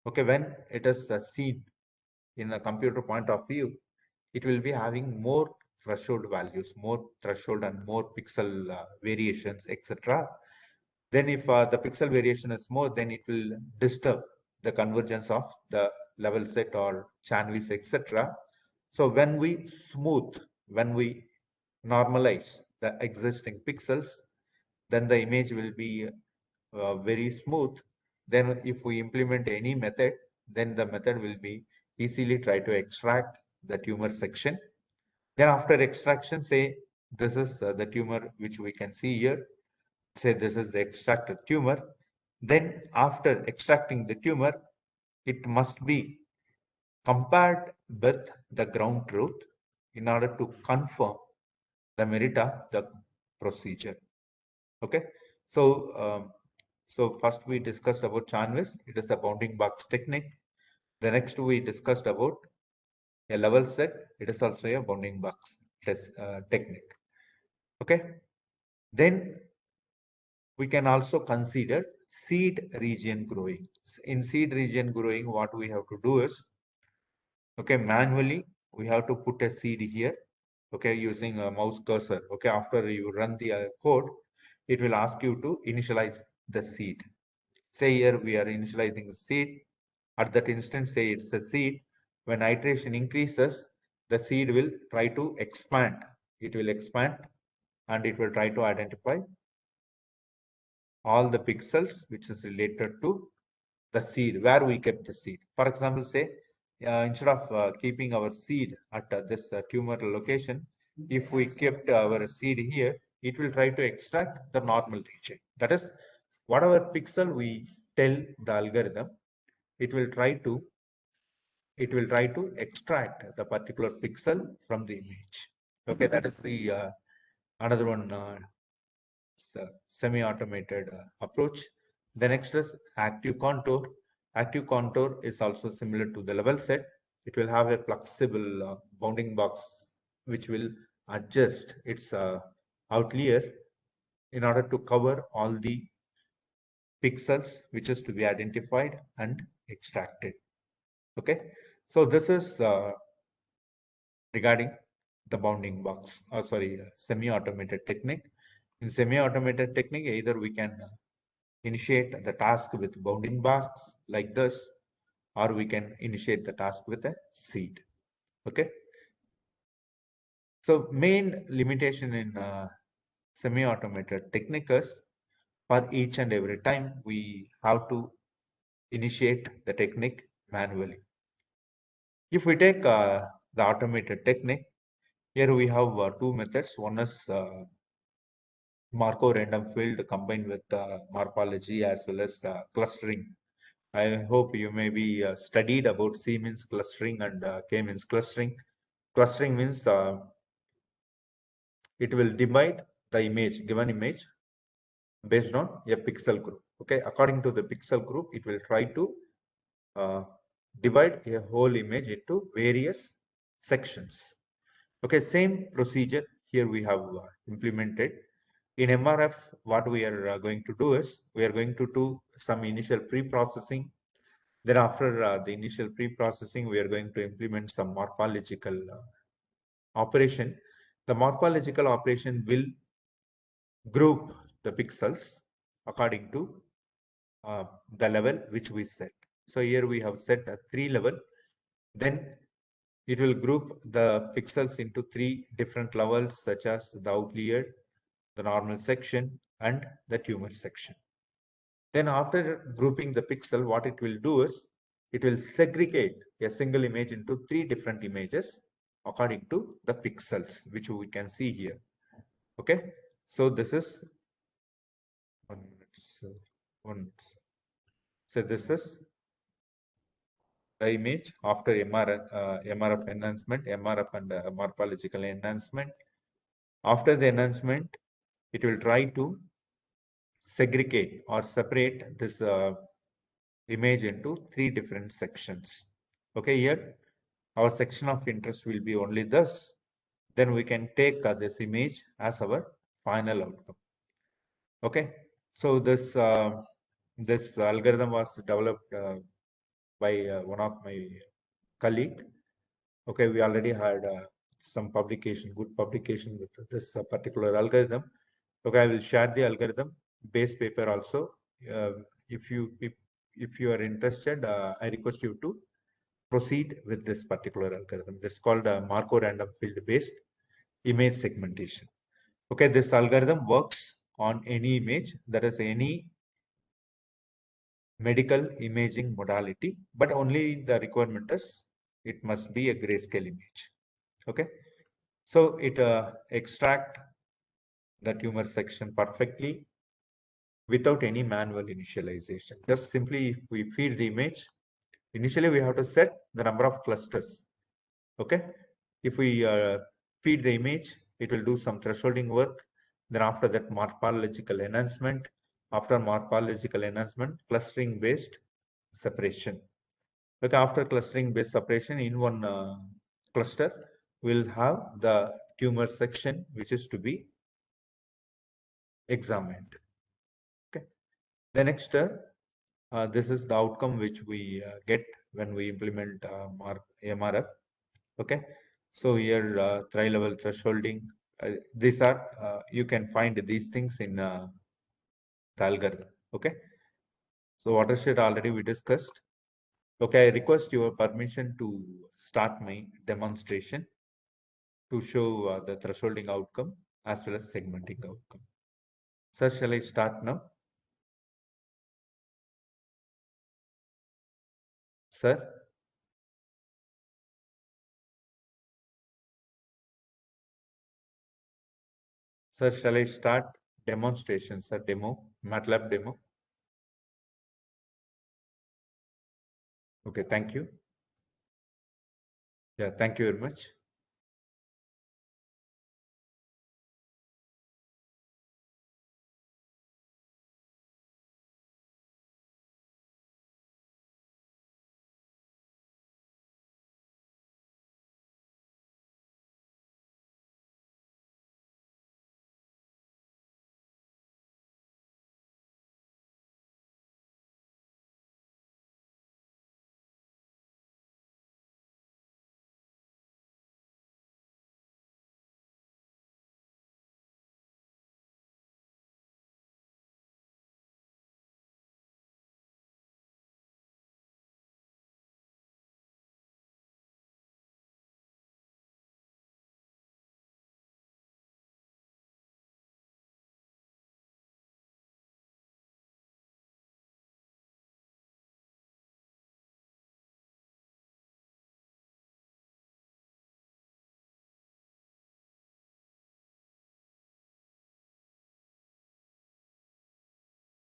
okay, when it is seen in a computer point of view, it will be having more threshold values, more threshold and more pixel variations, etc. Then if the pixel variation is more, then it will disturb the convergence of the level set or channels, etc. So when we smooth, when we normalize the existing pixels, then the image will be very smooth. Then if we implement any method, then the method will be easily try to extract the tumor section. Then after extraction, say this is the tumor which we can see here. Say this is the extracted tumor. Then after extracting the tumor, it must be compared with the ground truth in order to confirm the merit of the procedure. Okay, so first we discussed about canvas. It is a bounding box technique. The next we discussed about a level set. It is also a bounding box test technique. Okay, then we can also consider seed region growing. In seed region growing, what we have to do is, okay, manually we have to put a seed here, okay, using a mouse cursor. Okay, after you run the code, it will ask you to initialize the seed. Say here we are initializing the seed. At that instant, say it's a seed. When iteration increases, the seed will try to expand. It will expand and it will try to identify all the pixels which is related to the seed, where we kept the seed. For example, say instead of keeping our seed at this tumor location, if we kept our seed here, it will try to extract the normal region. That is, whatever pixel we tell the algorithm, it will try to extract the particular pixel from the image. Okay, that is the another one semi-automated approach. The next is active contour. Active contour is also similar to the level set. It will have a flexible bounding box which will adjust its outlier in order to cover all the pixels which is to be identified and extracted. Okay, so this is regarding the bounding box, semi-automated technique. In semi-automated technique, either we can initiate the task with bounding box like this, or we can initiate the task with a seed. Okay. So main limitation in semi-automated technique is, for each and every time we have to initiate the technique manually. If we take the automated technique, here we have two methods. One is Markov random field combined with morphology as well as clustering. I hope you may be studied about C means clustering and K means clustering. Clustering means it will divide the image, given image, based on a pixel group. Okay, according to the pixel group, it will try to divide a whole image into various sections. Okay, same procedure here we have implemented. In MRF, what we are going to do is, we are going to do some initial pre-processing. Then after the initial pre-processing, we are going to implement some morphological operation. The morphological operation will group the pixels according to the level which we set. So here we have set a 3 level. Then it will group the pixels into 3 different levels, such as the outlier, the normal section, and the tumor section. Then after grouping the pixel, what it will do is, it will segregate a single image into 3 different images according to the pixels, which we can see here. Okay, so this is 1 minute. So one. So this is the image after MRF enhancement, MRF and morphological enhancement. After the enhancement, it will try to segregate or separate this image into 3 different sections. Okay, here our section of interest will be only this. Then we can take this image as our final outcome. Okay, so this algorithm was developed by one of my colleague. Okay, we already had some publication, good publication with this particular algorithm. Okay, I will share the algorithm base paper also. Uh, if you are interested, I request you to proceed with this particular algorithm. That's called Markov random field based image segmentation. Okay, this algorithm works on any image, that is any medical imaging modality, but only the requirement is it must be a grayscale image. Okay, so it extract the tumor section perfectly without any manual initialization. Just simply we feed the image. Initially, we have to set the number of clusters. Okay, if we feed the image, it will do some thresholding work. Then after that, morphological enhancement. After morphological enhancement, clustering based separation. Okay, after clustering based separation in one cluster, we'll have the tumor section which is to be examined. Okay, the next this is the outcome which we get when we implement MRF. Okay, so here tri-level thresholding. These are you can find these things in the algorithm. Okay, so watershed already we discussed. Okay, I request your permission to start my demonstration to show the thresholding outcome as well as segmenting outcome. Sir, shall I start now? Sir? Sir, shall I start demonstration, sir? Demo, MATLAB demo. Okay, thank you. Yeah, thank you very much.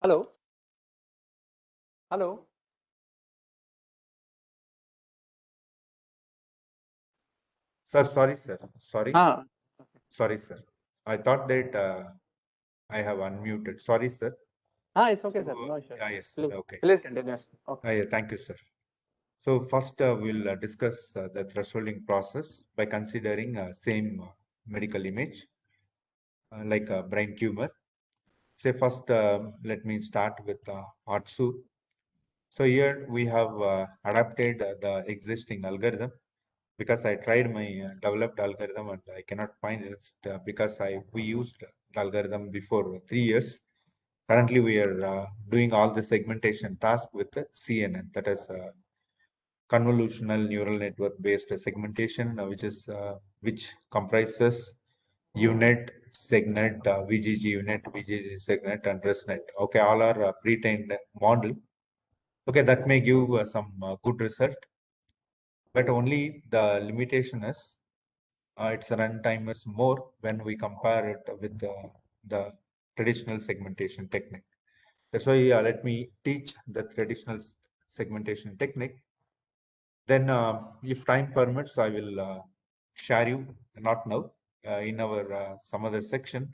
Hello. Hello. Sir, sorry, sir. Sorry. Ah, Sorry, sir. I thought that I have unmuted. Sorry, sir. it's okay, sir. So, No issues. yeah, yes, Please, okay. please continue. Okay. Yeah, thank you, sir. So first, we'll discuss the thresholding process by considering same medical image like a brain tumor. Say first, let me start with ARTSU. So here we have adapted the existing algorithm because I tried my developed algorithm and I cannot find it because we used the algorithm before 3 years. Currently, we are doing all the segmentation task with the CNN, that is convolutional neural network based segmentation, which comprises UNet, SegNet, VGG unit, VGG SegNet, and ResNet. Okay, all are pre-trained model. Okay, that may give some good result, but only the limitation is its runtime is more when we compare it with the traditional segmentation technique. That's why let me teach the traditional segmentation technique. Then, if time permits, I will share you, not now, in our some other section,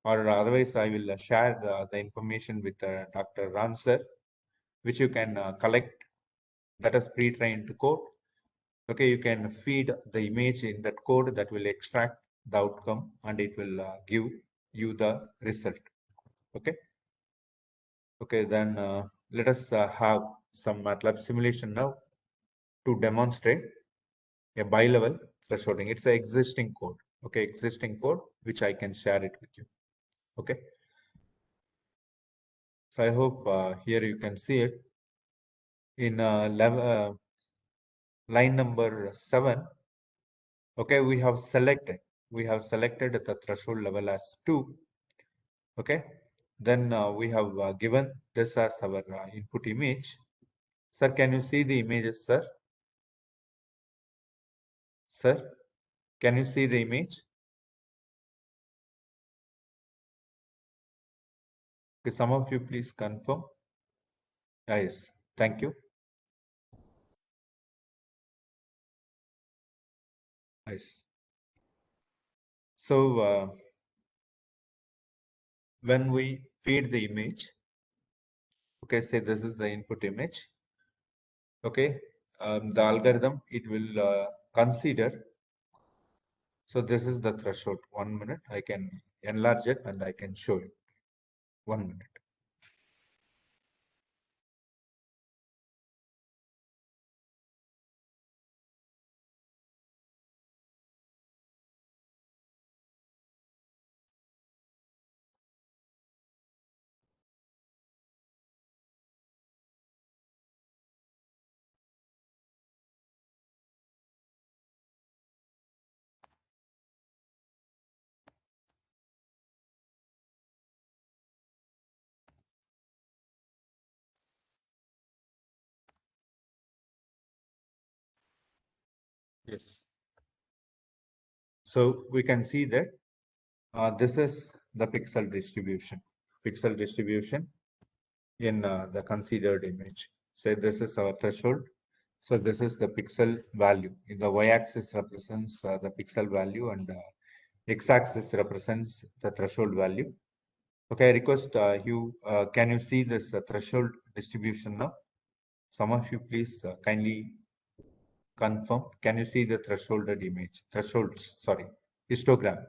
or otherwise I will share the information with Dr. Ram sir, which you can collect. That is pre-trained code. Okay, you can feed the image in that code that will extract the outcome and it will give you the result. Okay. Okay, then let us have some MATLAB simulation now to demonstrate a bi-level thresholding. It's an existing code. Okay, existing code which I can share it with you. Okay. So I hope here you can see it in line number 7. Okay, we have selected the threshold level as 2. Okay, then we have given this as our input image. Sir, can you see the images, sir? Sir, can you see the image? Okay, some of you please confirm. Yes, thank you. Yes. So when we feed the image, okay, say this is the input image. Okay, the algorithm, it will consider. So this is the threshold. 1 minute, I can enlarge it and I can show you. 1 minute. Yes. So we can see that this is the pixel distribution. Pixel distribution in the considered image. So this is our threshold. So this is the pixel value. In the y-axis represents the pixel value and x-axis represents the threshold value. Okay, I request you, can you see this threshold distribution now? Some of you please kindly confirm. Can you see the thresholded image? Thresholds, sorry, histogram.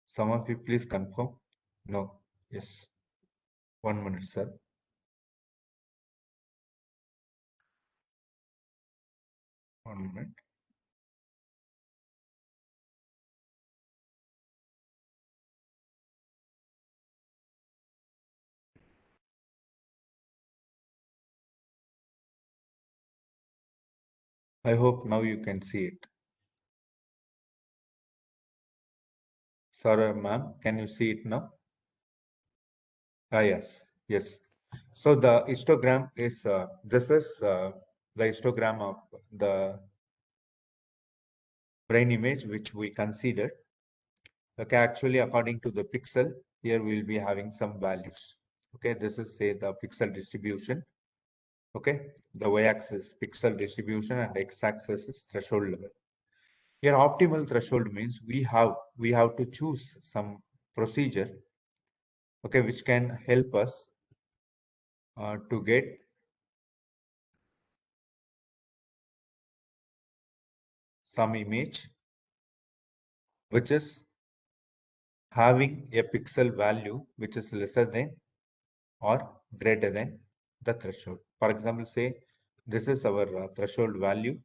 Some of you please confirm. No. Yes. 1 minute, sir. One minute. I hope now you can see it. Sorry, ma'am. Can you see it now? Ah, yes. Yes. So the histogram is, this is the histogram of the brain image which we considered. Okay, actually, according to the pixel, here we'll be having some values. Okay, this is say the pixel distribution. Okay, the y-axis pixel distribution and x-axis is threshold level. Here, optimal threshold means we have to choose some procedure, okay, which can help us to get some image which is having a pixel value which is lesser than or greater than the threshold. For example, say this is our threshold value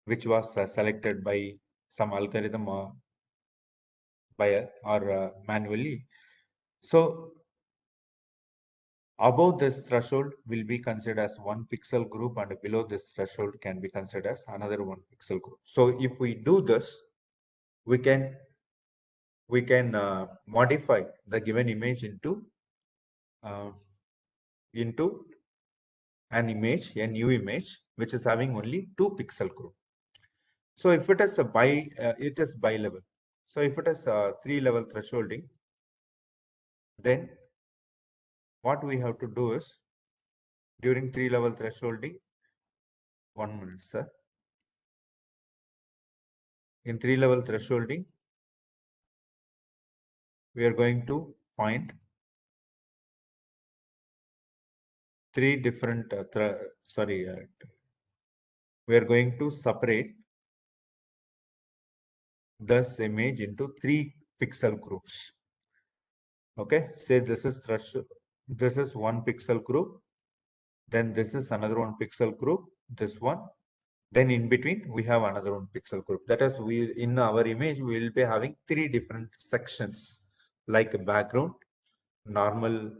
which was selected by some algorithm or by or manually. So above this threshold will be considered as one pixel group and below this threshold can be considered as another one pixel group. So if we do this, we can modify the given image uh, into an image, a new image, which is having only 2 pixel group. So if it is a it is bi-level. So if it is 3-level thresholding, then what we have to do is during 3-level thresholding, 1 minute, sir. In 3-level thresholding, we are going to find three different, we are going to separate this image into 3 pixel groups. Okay, say this is threshold, this is 1 pixel group, then this is another 1 pixel group, this one, then in between we have another 1 pixel group. That is, we in our image we will be having 3 different sections like a background, normal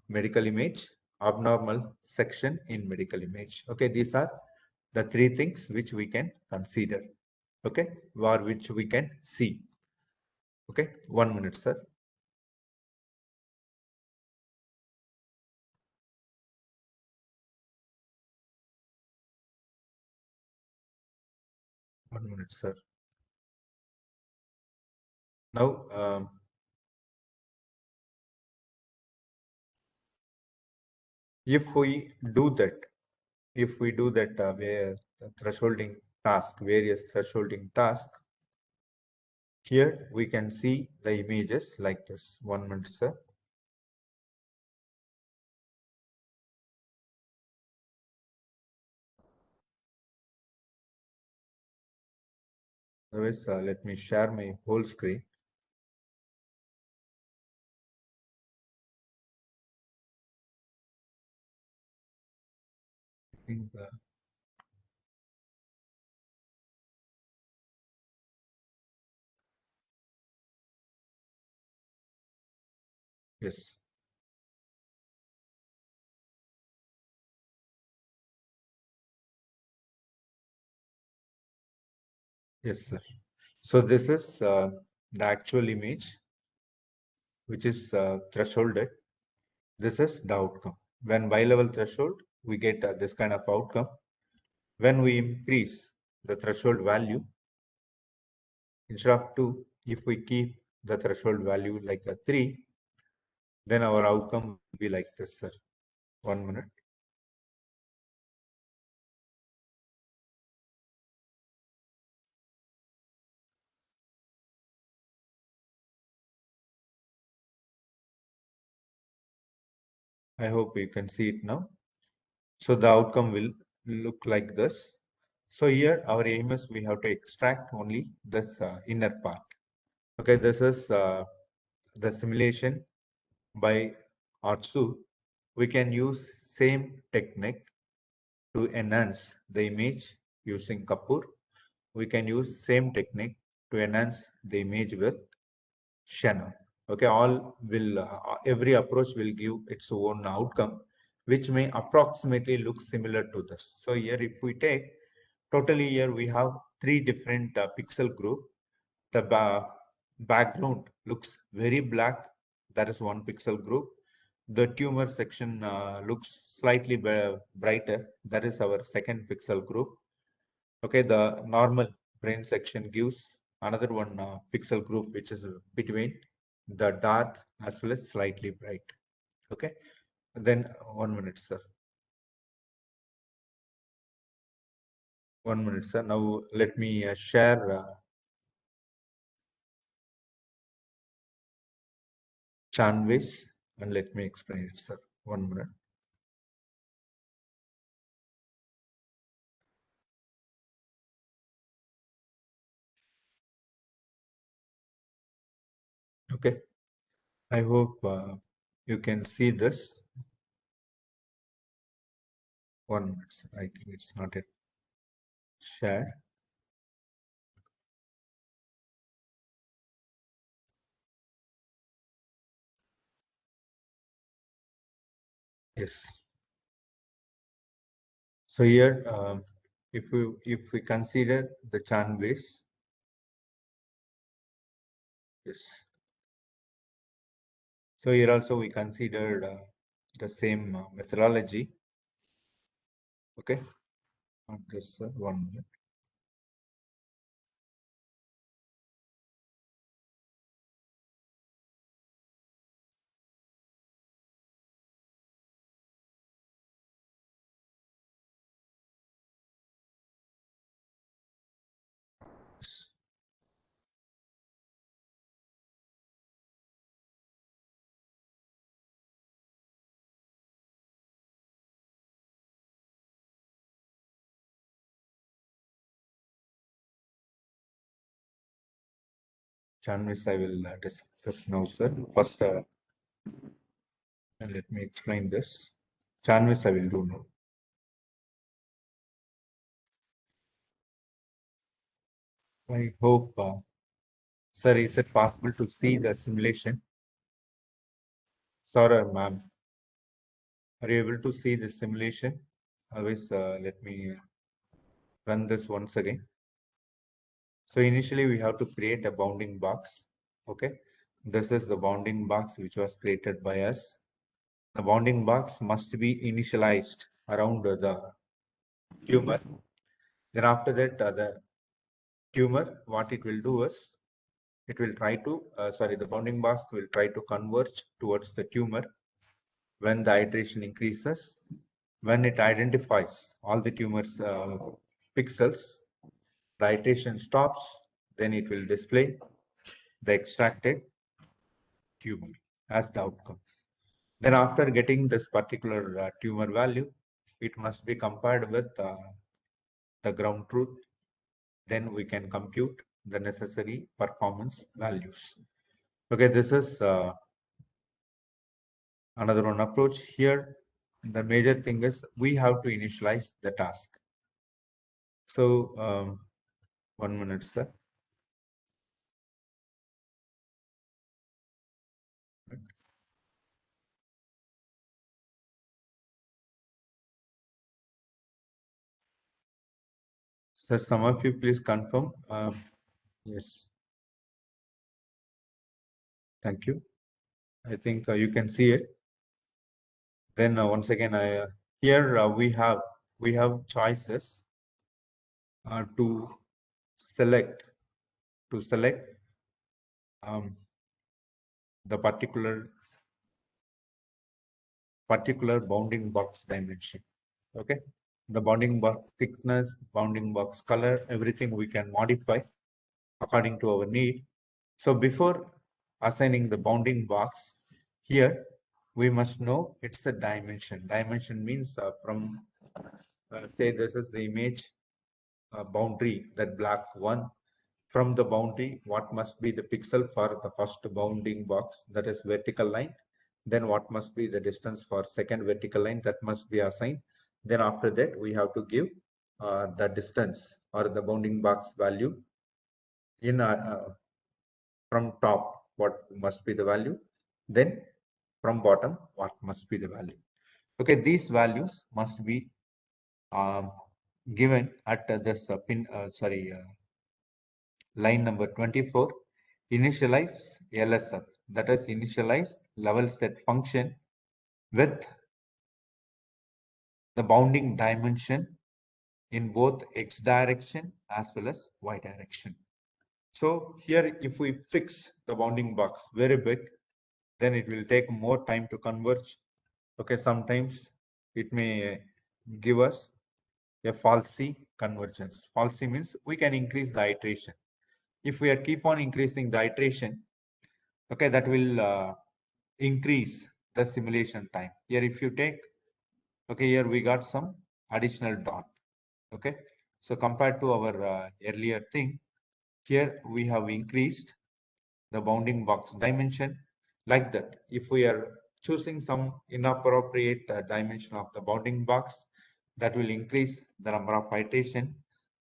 medical image, abnormal section in medical image. Okay, these are the 3 things which we can consider. Okay, or which we can see. Okay, 1 minute, sir. One minute, sir. Now, if we do that, where the thresholding task, various thresholding task, here we can see the images like this. 1 minute, sir. Otherwise, let me share my whole screen. I think, yes, yes, sir. So this is the actual image, which is thresholded. This is the outcome. When Y-level threshold, we get this kind of outcome. When we increase the threshold value, instead of 2, if we keep the threshold value like a 3, then our outcome will be like this, sir. 1 minute. I hope you can see it now. So the outcome will look like this. So here our aim is we have to extract only this inner part. Okay, this is the simulation by Artsu. We can use same technique to enhance the image using Kapoor. We can use same technique to enhance the image with Shannon. Okay, all will every approach will give its own outcome, which may approximately look similar to this. So here, if we take totally here, we have 3 different pixel group. The background looks very black. That is 1 pixel group. The tumor section looks slightly brighter. That is our 2nd pixel group. Okay, the normal brain section gives another 1 pixel group, which is between the dark as well as slightly bright. Okay, then 1 minute, sir. 1 minute, sir. Now let me share Chanways and let me explain it, sir. 1 minute. Okay, I hope you can see this. 1 minute, sir. I think it's not yet shared. Yes. So here, if we consider the Chanways, yes. So here also we considered the same methodology. Okay, on this 1 minute. Chanvis, I will discuss now, sir. First, let me explain this. Chanvis, I will do now. I hope, sir, is it possible to see the simulation? Sir or ma'am, are you able to see the simulation? Otherwise, let me run this once again. So initially we have to create a bounding box. Okay. This is the bounding box which was created by us. The bounding box must be initialized around the tumor. Then after that, the tumor, what it will do is, it will try to, the bounding box will try to converge towards the tumor when the iteration increases. When it identifies all the tumor's pixels, the iteration stops, then it will display the extracted tumor as the outcome. Then after getting this particular tumor value, it must be compared with the ground truth. Then we can compute the necessary performance values. Okay, this is another one approach. Here, the major thing is we have to initialize the task. So, 1 minute, sir. Sir, some of you please confirm. Yes. Thank you. I think you can see it. Then once again, here we have choices to select um, the particular bounding box dimension. Okay, the bounding box thickness, bounding box color, everything we can modify according to our need. So before assigning the bounding box, here we must know it's a dimension. Dimension means from say this is the image boundary, that black one. From the boundary, what must be the pixel for the first bounding box, that is vertical line. Then what must be the distance for second vertical line, that must be assigned. Then after that, we have to give the distance or the bounding box value in from top, what must be the value. Then from bottom, what must be the value. Okay, these values must be um, given at this line number 24, initialize LSF, that is initialize level set function with the bounding dimension in both x direction as well as y direction. So here, if we fix the bounding box very big, then it will take more time to converge. Okay, sometimes it may give us a falsy convergence. Falsy means we can increase the iteration. If we are keep on increasing the iteration, okay, that will increase the simulation time. Here, if you take, okay, here we got some additional dot. Okay, so compared to our earlier thing, here we have increased the bounding box dimension. Like that, if we are choosing some inappropriate dimension of the bounding box, that will increase the number of iteration.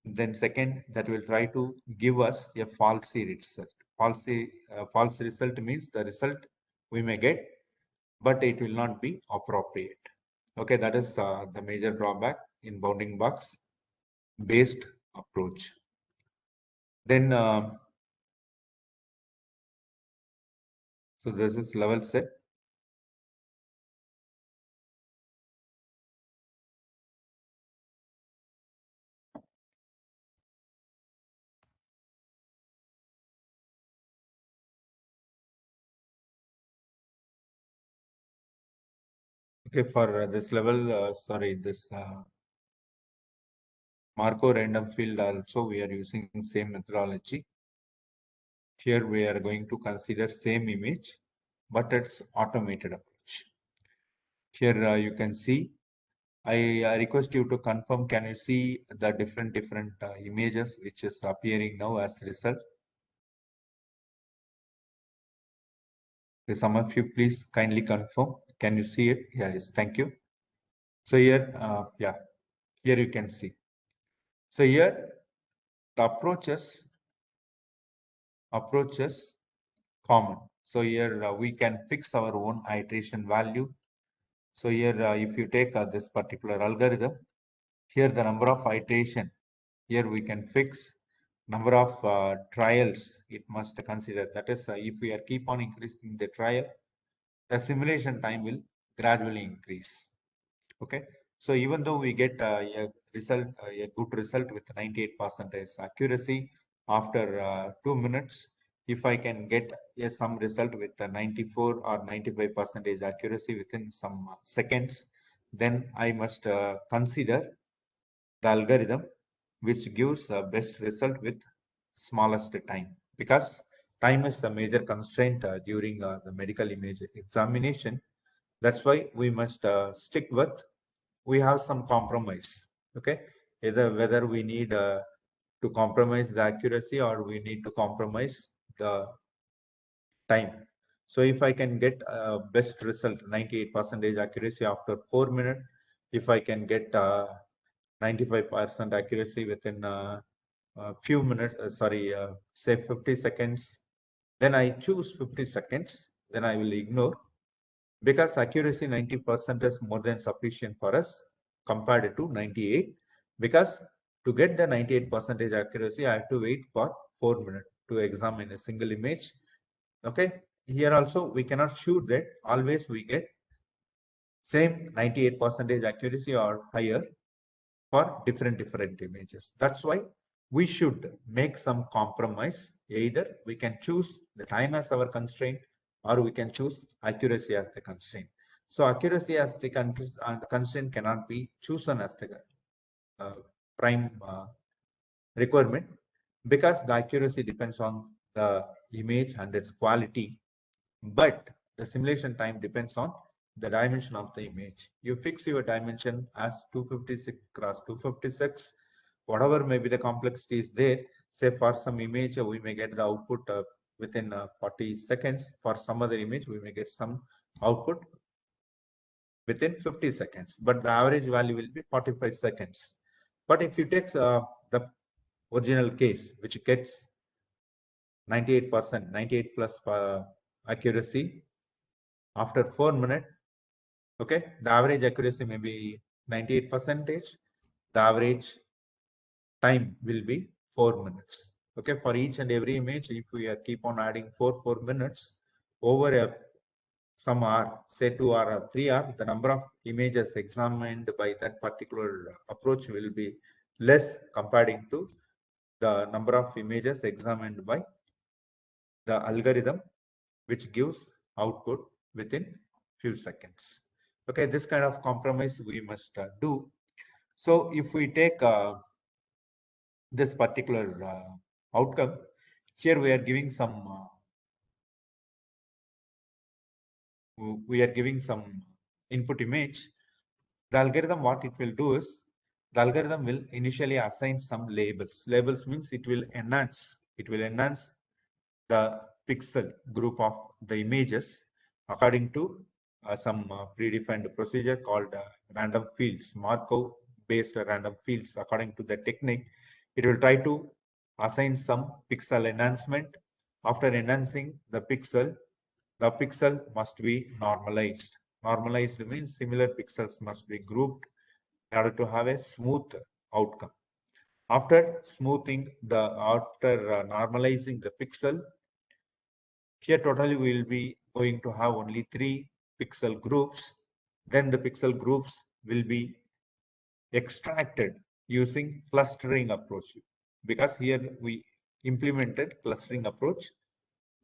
Then second, that will try to give us a falsy result. False result means the result we may get, but it will not be appropriate. Okay, that is the major drawback in bounding box based approach. Then so this is level set. Okay, for this level, this Marco random field also we are using same methodology. Here we are going to consider same image, but it's automated approach. Here you can see, I request you to confirm, can you see the different images which is appearing now as result? So some of you please kindly confirm. Can you see it? Yes, thank you. So here, here you can see. So here the approaches common. So here we can fix our own iteration value. So here if you take this particular algorithm, here the number of iteration, here we can fix number of trials it must consider. That is, if we are keep on increasing the trial, the simulation time will gradually increase. Okay, so even though we get a result, a good result with 98% accuracy after 2 minutes, if I can get some result with 94 or 95% accuracy within some seconds, then I must consider the algorithm which gives the best result with smallest time, because time is a major constraint during the medical image examination. That's why we must stick with, we have some compromise. Okay, either whether we need to compromise the accuracy or we need to compromise the time. So if I can get best result 98% accuracy after 4 minutes, if I can get 95% accuracy within a few minutes, say 50 seconds, then I choose 50 seconds, then I will ignore, because accuracy 90% is more than sufficient for us compared to 98, because to get the 98% accuracy, I have to wait for 4 minutes to examine a single image. Okay, here also we cannot shoot that always we get same 98% accuracy or higher for different images. That's why we should make some compromise. Either we can choose the time as our constraint, or we can choose accuracy as the constraint. So accuracy as the constraint cannot be chosen as the prime requirement, because the accuracy depends on the image and its quality, but the simulation time depends on the dimension of the image. You fix your dimension as 256 cross 256, whatever may be the complexity is there. Say for some image, we may get the output within 40 seconds. For some other image, we may get some output within 50 seconds, but the average value will be 45 seconds. But if you take the original case, which gets 98%, 98 plus accuracy after 4 minutes, okay, the average accuracy may be 98%. The average time will be 4 minutes. Okay, for each and every image, if we keep on adding 4 minutes over some hour, say 2 hour or 3 hour, the number of images examined by that particular approach will be less comparing to the number of images examined by the algorithm, which gives output within few seconds. Okay, this kind of compromise we must do. So if we take this particular outcome, here we are giving some input image. The algorithm, what it will do is, the algorithm will initially assign some labels. Labels means it will enhance the pixel group of the images according to some predefined procedure called random fields, Markov based random fields. According to the technique, it will try to assign some pixel enhancement. After enhancing the pixel must be normalized. Normalized means similar pixels must be grouped in order to have a smooth outcome. After normalizing the pixel, here totally we will be going to have only 3 pixel groups. Then the pixel groups will be extracted using clustering approach, because here we implemented clustering approach.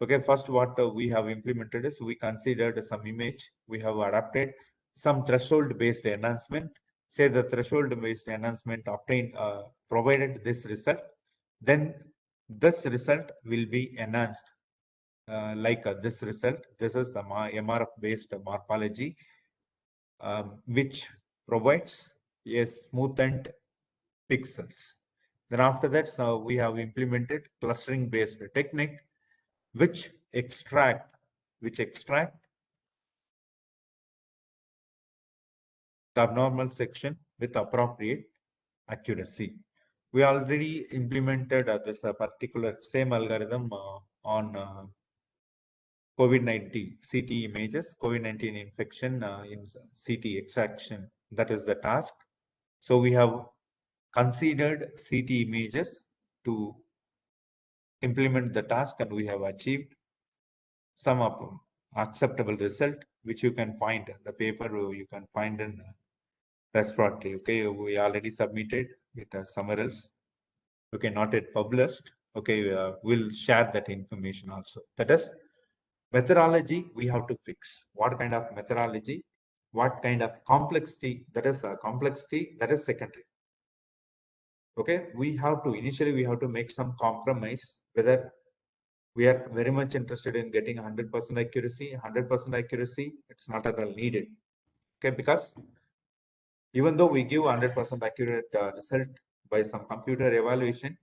Okay, first what we have implemented is, we considered some image, we have adapted some threshold based enhancement. Say the threshold based enhancement obtained provided this result, then this result will be enhanced like this result. This is a MRF based morphology, which provides a smoothened pixels. Then after that, we have implemented clustering based technique, which extract which extract the abnormal section with appropriate accuracy. We already implemented this particular same algorithm on COVID-19 CT images, COVID-19 infection in CT extraction. That is the task. So we have considered CT images to implement the task, and we have achieved some acceptable result, which you can find the paper you can find in respiratory. Okay, we already submitted it somewhere else. Okay, not yet published. Okay, we'll share that information also. That is methodology we have to fix. What kind of methodology? What kind of complexity? That is complexity. That is secondary. Okay, we have to initially make some compromise whether we are very much interested in getting 100% accuracy. 100% accuracy, it's not at all needed. Okay, because even though we give 100% accurate result by some computer evaluation,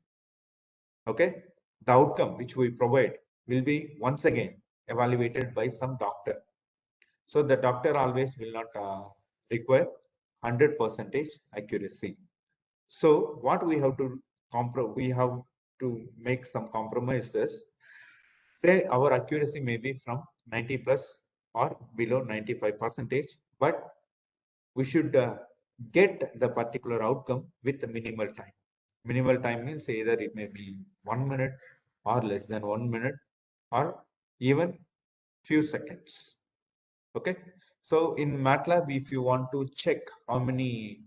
okay, the outcome which we provide will be once again evaluated by some doctor. So the doctor always will not require 100% accuracy. So what we have to make some compromises. Say our accuracy may be from 90 plus or below 95%, but we should get the particular outcome with the minimal time. Minimal time means either it may be 1 minute or less than 1 minute or even few seconds. Okay. So in MATLAB, if you want to check how many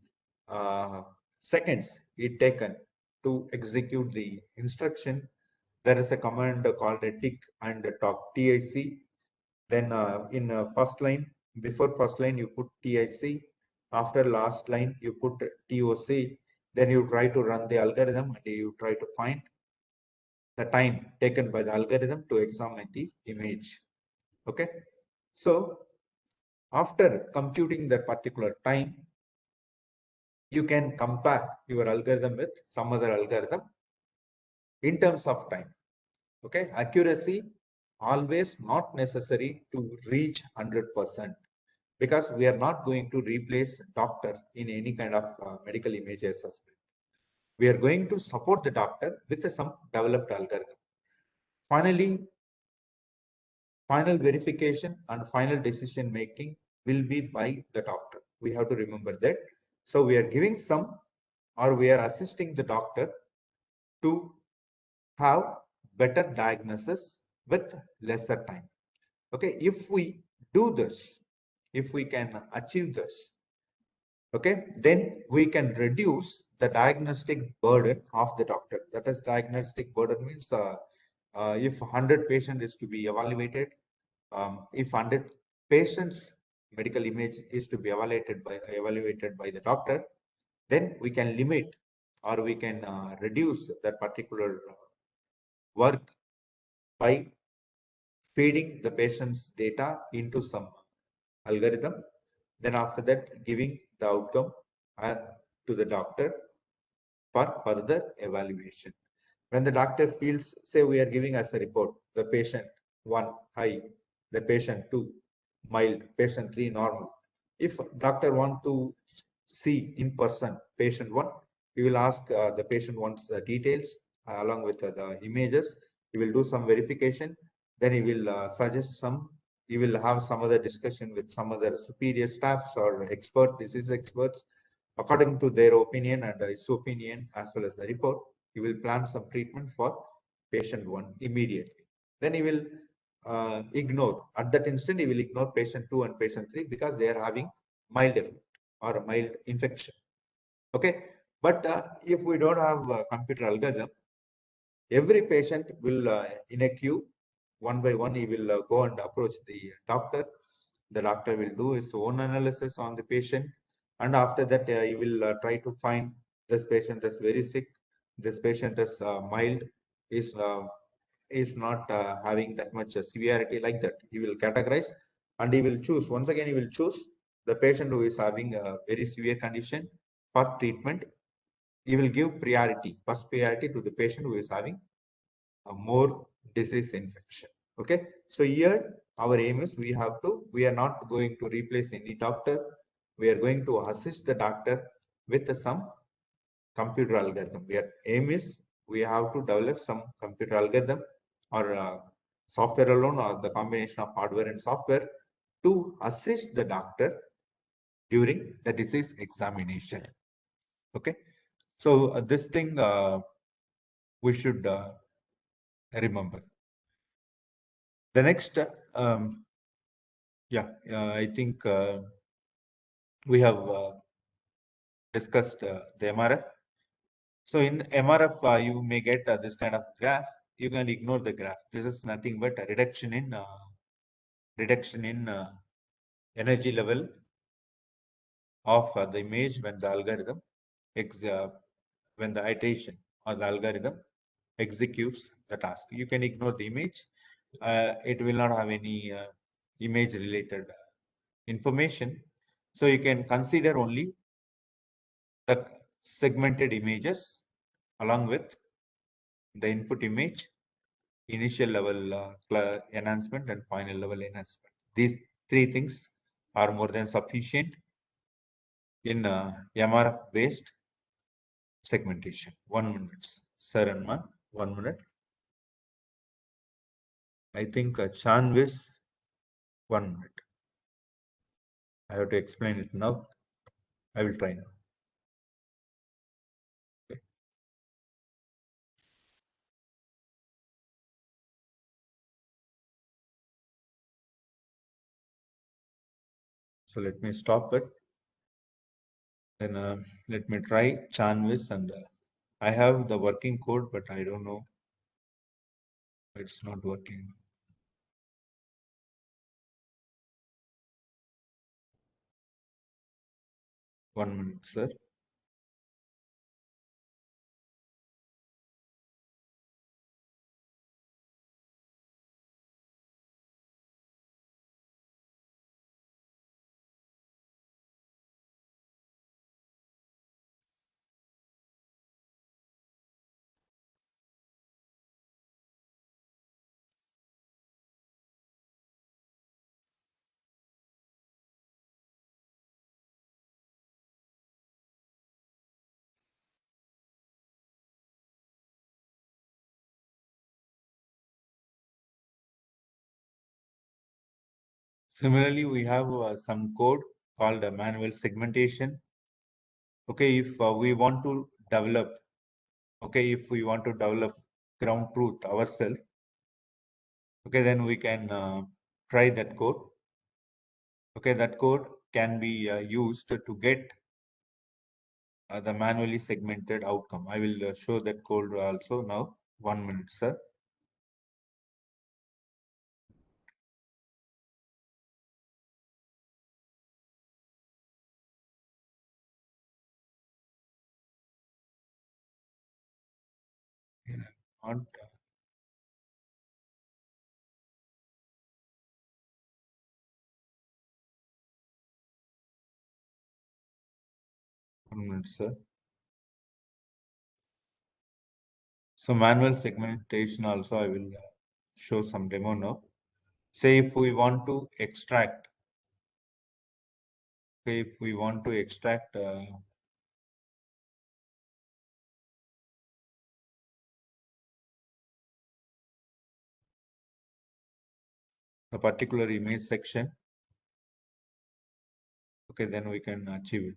seconds it taken to execute the instruction, there is a command called a tick and a talk, TIC. Then in first line, before first line, you put TIC. After last line, you put TOC. Then you try to run the algorithm and you try to find the time taken by the algorithm to examine the image. Okay. So after computing that particular time, you can compare your algorithm with some other algorithm in terms of time. Okay, accuracy always not necessary to reach 100%, because we are not going to replace doctor in any kind of medical image assessment. We are going to support the doctor with some developed algorithm. Finally, final verification and final decision making will be by the doctor. We have to remember that. So we are giving some, or we are assisting the doctor to have better diagnosis with lesser time. Okay, if we do this, if we can achieve this, okay, then we can reduce the diagnostic burden of the doctor. That is, diagnostic burden means if 100 patient is to be evaluated, if 100 patients medical image is to be evaluated by the doctor, then we can limit or we can reduce that particular work by feeding the patient's data into some algorithm. Then after that, giving the outcome to the doctor for further evaluation. When the doctor feels, say we are giving us a report, the patient 1 high, the patient 2 mild, patient 3 normal. If doctor want to see in person patient 1, we will ask the patient wants details along with the images. He will do some verification. Then he will suggest some. He will have some other discussion with some other superior staffs or disease experts. According to their opinion and his opinion as well as the report, he will plan some treatment for patient 1 immediately. Then he will ignore, at that instant, he will ignore patient 2 and patient 3 because they are having mild effect or a mild infection. Okay, but if we don't have a computer algorithm, every patient will in a queue, one by one, he will go and approach the doctor. The doctor will do his own analysis on the patient, and after that, he will try to find this patient is very sick, this patient is mild, is not having that much severity, like that. He will categorize and he will choose. Once again, he will choose the patient who is having a very severe condition for treatment. He will give priority, first priority to the patient who is having a more disease infection. Okay, so here our aim is we are not going to replace any doctor. We are going to assist the doctor with some computer algorithm. Our aim is we have to develop some computer algorithm or software alone or the combination of hardware and software to assist the doctor during the disease examination. Okay, so this thing we should remember. The next, I think we have discussed the MRF. So in MRF, you may get this kind of graph. You can ignore the graph. This is nothing but a reduction in energy level of the image when the algorithm when the iteration or the algorithm executes the task. You can ignore the image. It will not have any image related information. So you can consider only the segmented images along with the input image, initial level enhancement and final level enhancement. These three things are more than sufficient in MRF based segmentation. 1 minute, sir and man, 1 minute. I think Chanvis, 1 minute. I have to explain it now. I will try now. Okay. So let me stop it. Then let me try Chanvis, and I have the working code, but I don't know. It's not working. One minute, sir. Similarly, we have some code called manual segmentation. Okay, if we want to develop, if we want to develop ground truth ourselves, okay, then we can try that code. Okay, that code can be used to get the manually segmented outcome. I will show that code also now. 1 minute, sir. Not 1 minute, sir. So manual segmentation also I will show some demo now. Say if we want to extract, if we want to extract a particular image section, okay, then we can achieve it.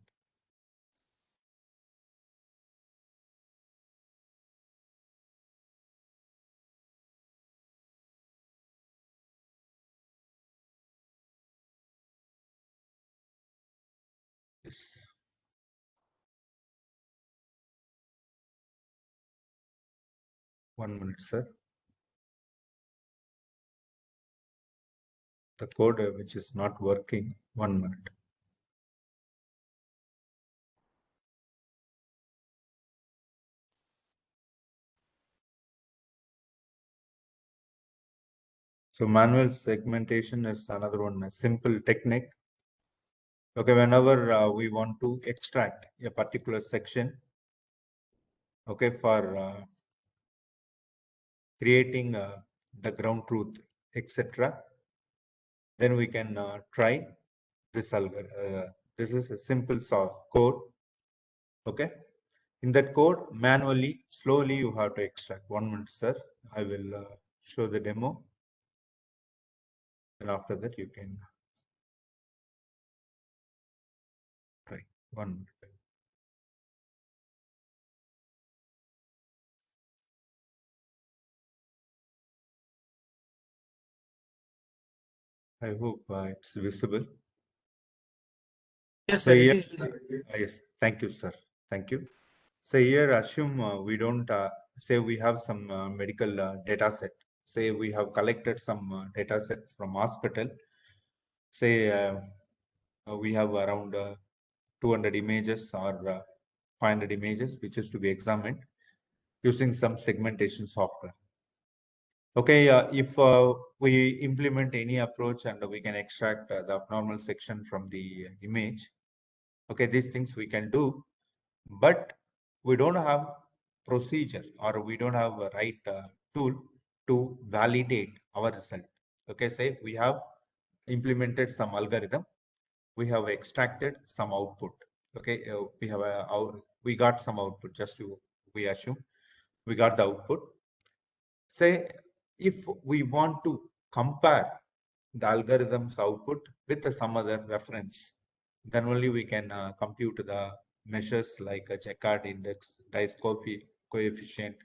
Yes. One minute, sir. The code which is not working. 1 minute. So manual segmentation is another one, a simple technique. Okay, whenever we want to extract a particular section, okay, for creating the ground truth, etc. then we can try this algorithm. This is a simple code. Okay. In that code, manually, slowly, you have to extract. 1 minute, sir. I will show the demo. And after that, you can try. 1 minute. I hope it's visible. Yes, So sir. It here, is visible. yes, thank you, sir. Thank you. So here, assume we don't say we have some medical data set. Say we have collected some data set from hospital. Say we have around 200 images or 500 images, which is to be examined using some segmentation software. Okay, if we implement any approach and we can extract the abnormal section from the image, okay, these things we can do, but we don't have procedure or we don't have a right tool to validate our result. Okay, say we have implemented some algorithm, we have extracted some output. Okay, we got some output. We assume we got the output. Say if we want to compare the algorithm's output with some other reference, then only we can compute the measures like a Jaccard index, dice coefficient,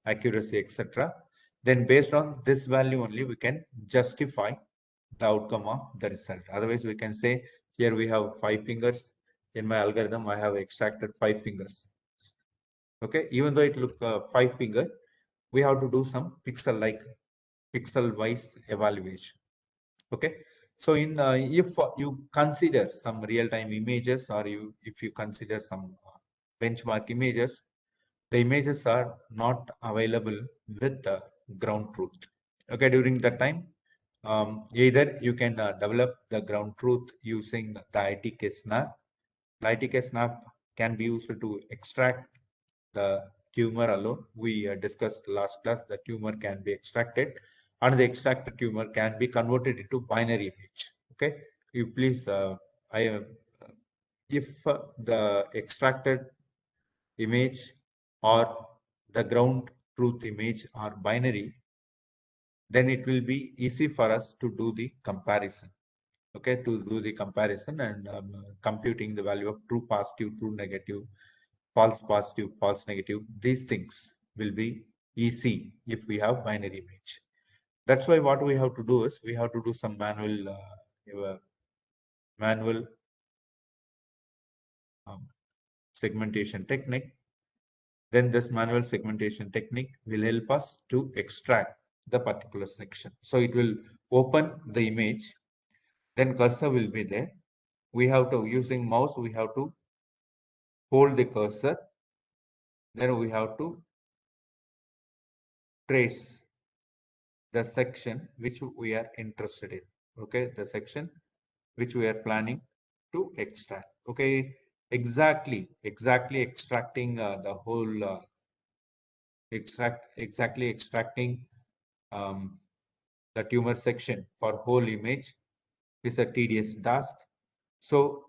accuracy, etc. Then based on this value only, we can justify the outcome of the result. Otherwise, we can say here we have 5 fingers. In my algorithm, I have extracted 5 fingers. Okay, even though it looks 5 finger, we have to do some pixel wise evaluation. Okay, so in if you consider some real-time images or if you consider some benchmark images, the images are not available with ground truth. Okay, during that time, either you can develop the ground truth using the ITK snap. The ITK snap can be used to extract the tumor alone. We discussed last class the tumor can be extracted and the extracted tumor can be converted into binary image. Okay, you please, if the extracted image or the ground truth image are binary, then it will be easy for us to do the comparison. Okay, to do the comparison and computing the value of true positive, true negative, false positive, false negative. These things will be easy if we have binary image. That's why what we have to do is we have to do some manual segmentation technique. Then this manual segmentation technique will help us to extract the particular section. So it will open the image, then cursor will be there. We have to, using mouse, we have to hold the cursor. Then we have to trace the section which we are interested in. Okay, the section which we are planning to extract. Okay, exactly extracting the whole extracting the tumor section for whole image is a tedious task. So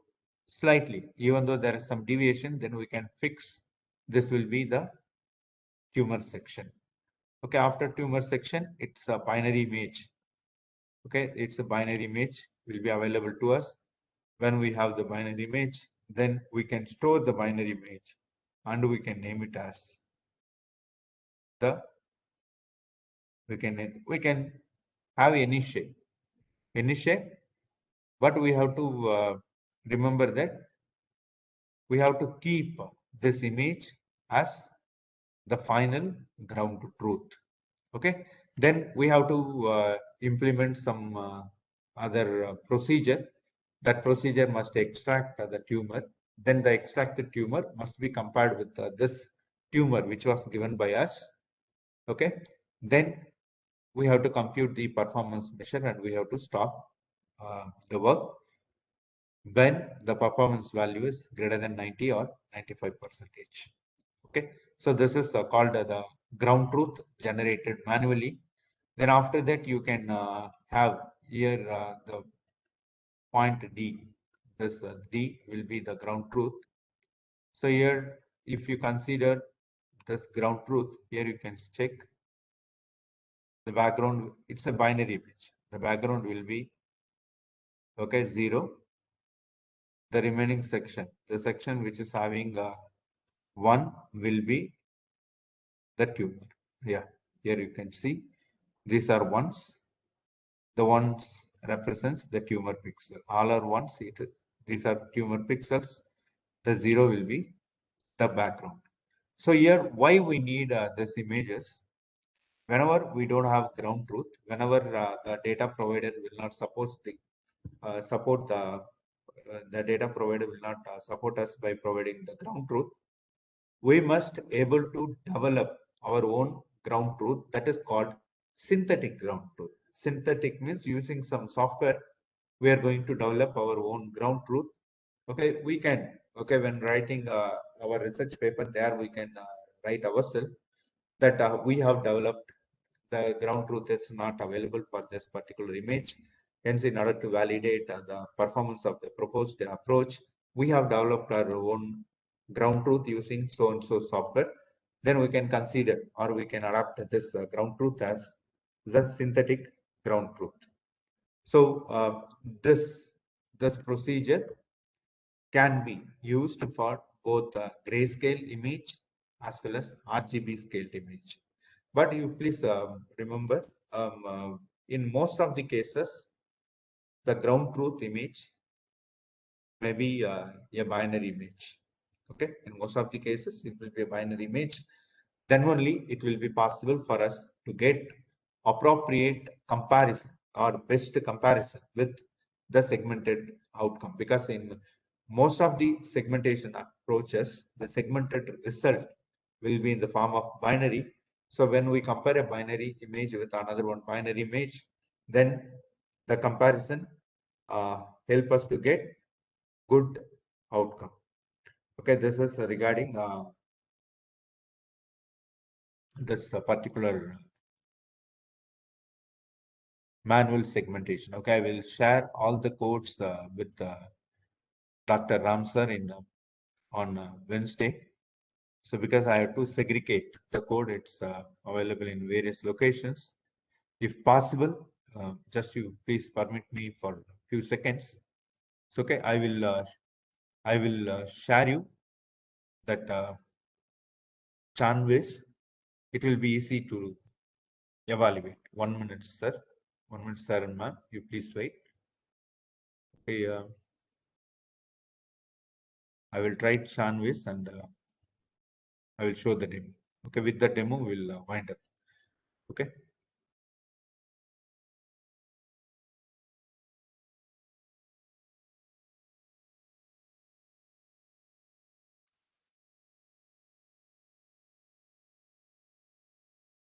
slightly, even though there is some deviation, then we can fix this will be the tumor section. Okay, after tumor section, it's a binary image. Okay, it's a binary image will be available to us. When we have the binary image, then we can store the binary image and we can name it as the we can have any shape, but we have to remember that we have to keep this image as the final ground truth. Okay, then we have to implement some other procedure. That procedure must extract the tumor. Then the extracted tumor must be compared with this tumor which was given by us. Okay, then we have to compute the performance measure and we have to stop the work when the performance value is greater than 90 or 95%. Okay, so this is called the ground truth generated manually. Then after that, you can have here the point D, this D will be the ground truth. So here, if you consider this ground truth, here you can check the background. It's a binary image. The background will be, okay, 0. The remaining section, the section which is having 1 will be the tumor. Yeah, here you can see these are ones. The ones represents the tumor pixel. All are ones. These are tumor pixels. The 0 will be the background. So here, why we need these images? Whenever we don't have ground truth, whenever the data provider will not support the data provider will not support us by providing the ground truth, we must able to develop our own ground truth, that is called synthetic ground truth. Synthetic means using some software, we are going to develop our own ground truth. Okay, we can, okay, when writing our research paper, there we can write ourselves that we have developed the ground truth is not available for this particular image. Hence, in order to validate the performance of the proposed approach, we have developed our own ground truth using so and so software. Then we can consider or we can adapt this ground truth as the synthetic ground truth. So this procedure can be used for both grayscale image as well as RGB scaled image. But you please remember, in most of the cases, the ground truth image may be a binary image. Okay, in most of the cases, it will be a binary image. Then only it will be possible for us to get appropriate comparison or best comparison with the segmented outcome. Because in most of the segmentation approaches, the segmented result will be in the form of binary. So when we compare a binary image with another one binary image, then the comparison help us to get good outcome. Okay, this is regarding this particular manual segmentation. Okay, I will share all the codes with Dr. Ram sir on Wednesday. So because I have to segregate the code, it's available in various locations. If possible, just you please permit me for a few seconds. So okay, I will share you that canvas. It will be easy to evaluate. 1 minute, sir. 1 minute, sir and ma'am. You please wait. Okay, I will try canvas and I will show the demo. Okay, with the demo, we'll wind up. Okay.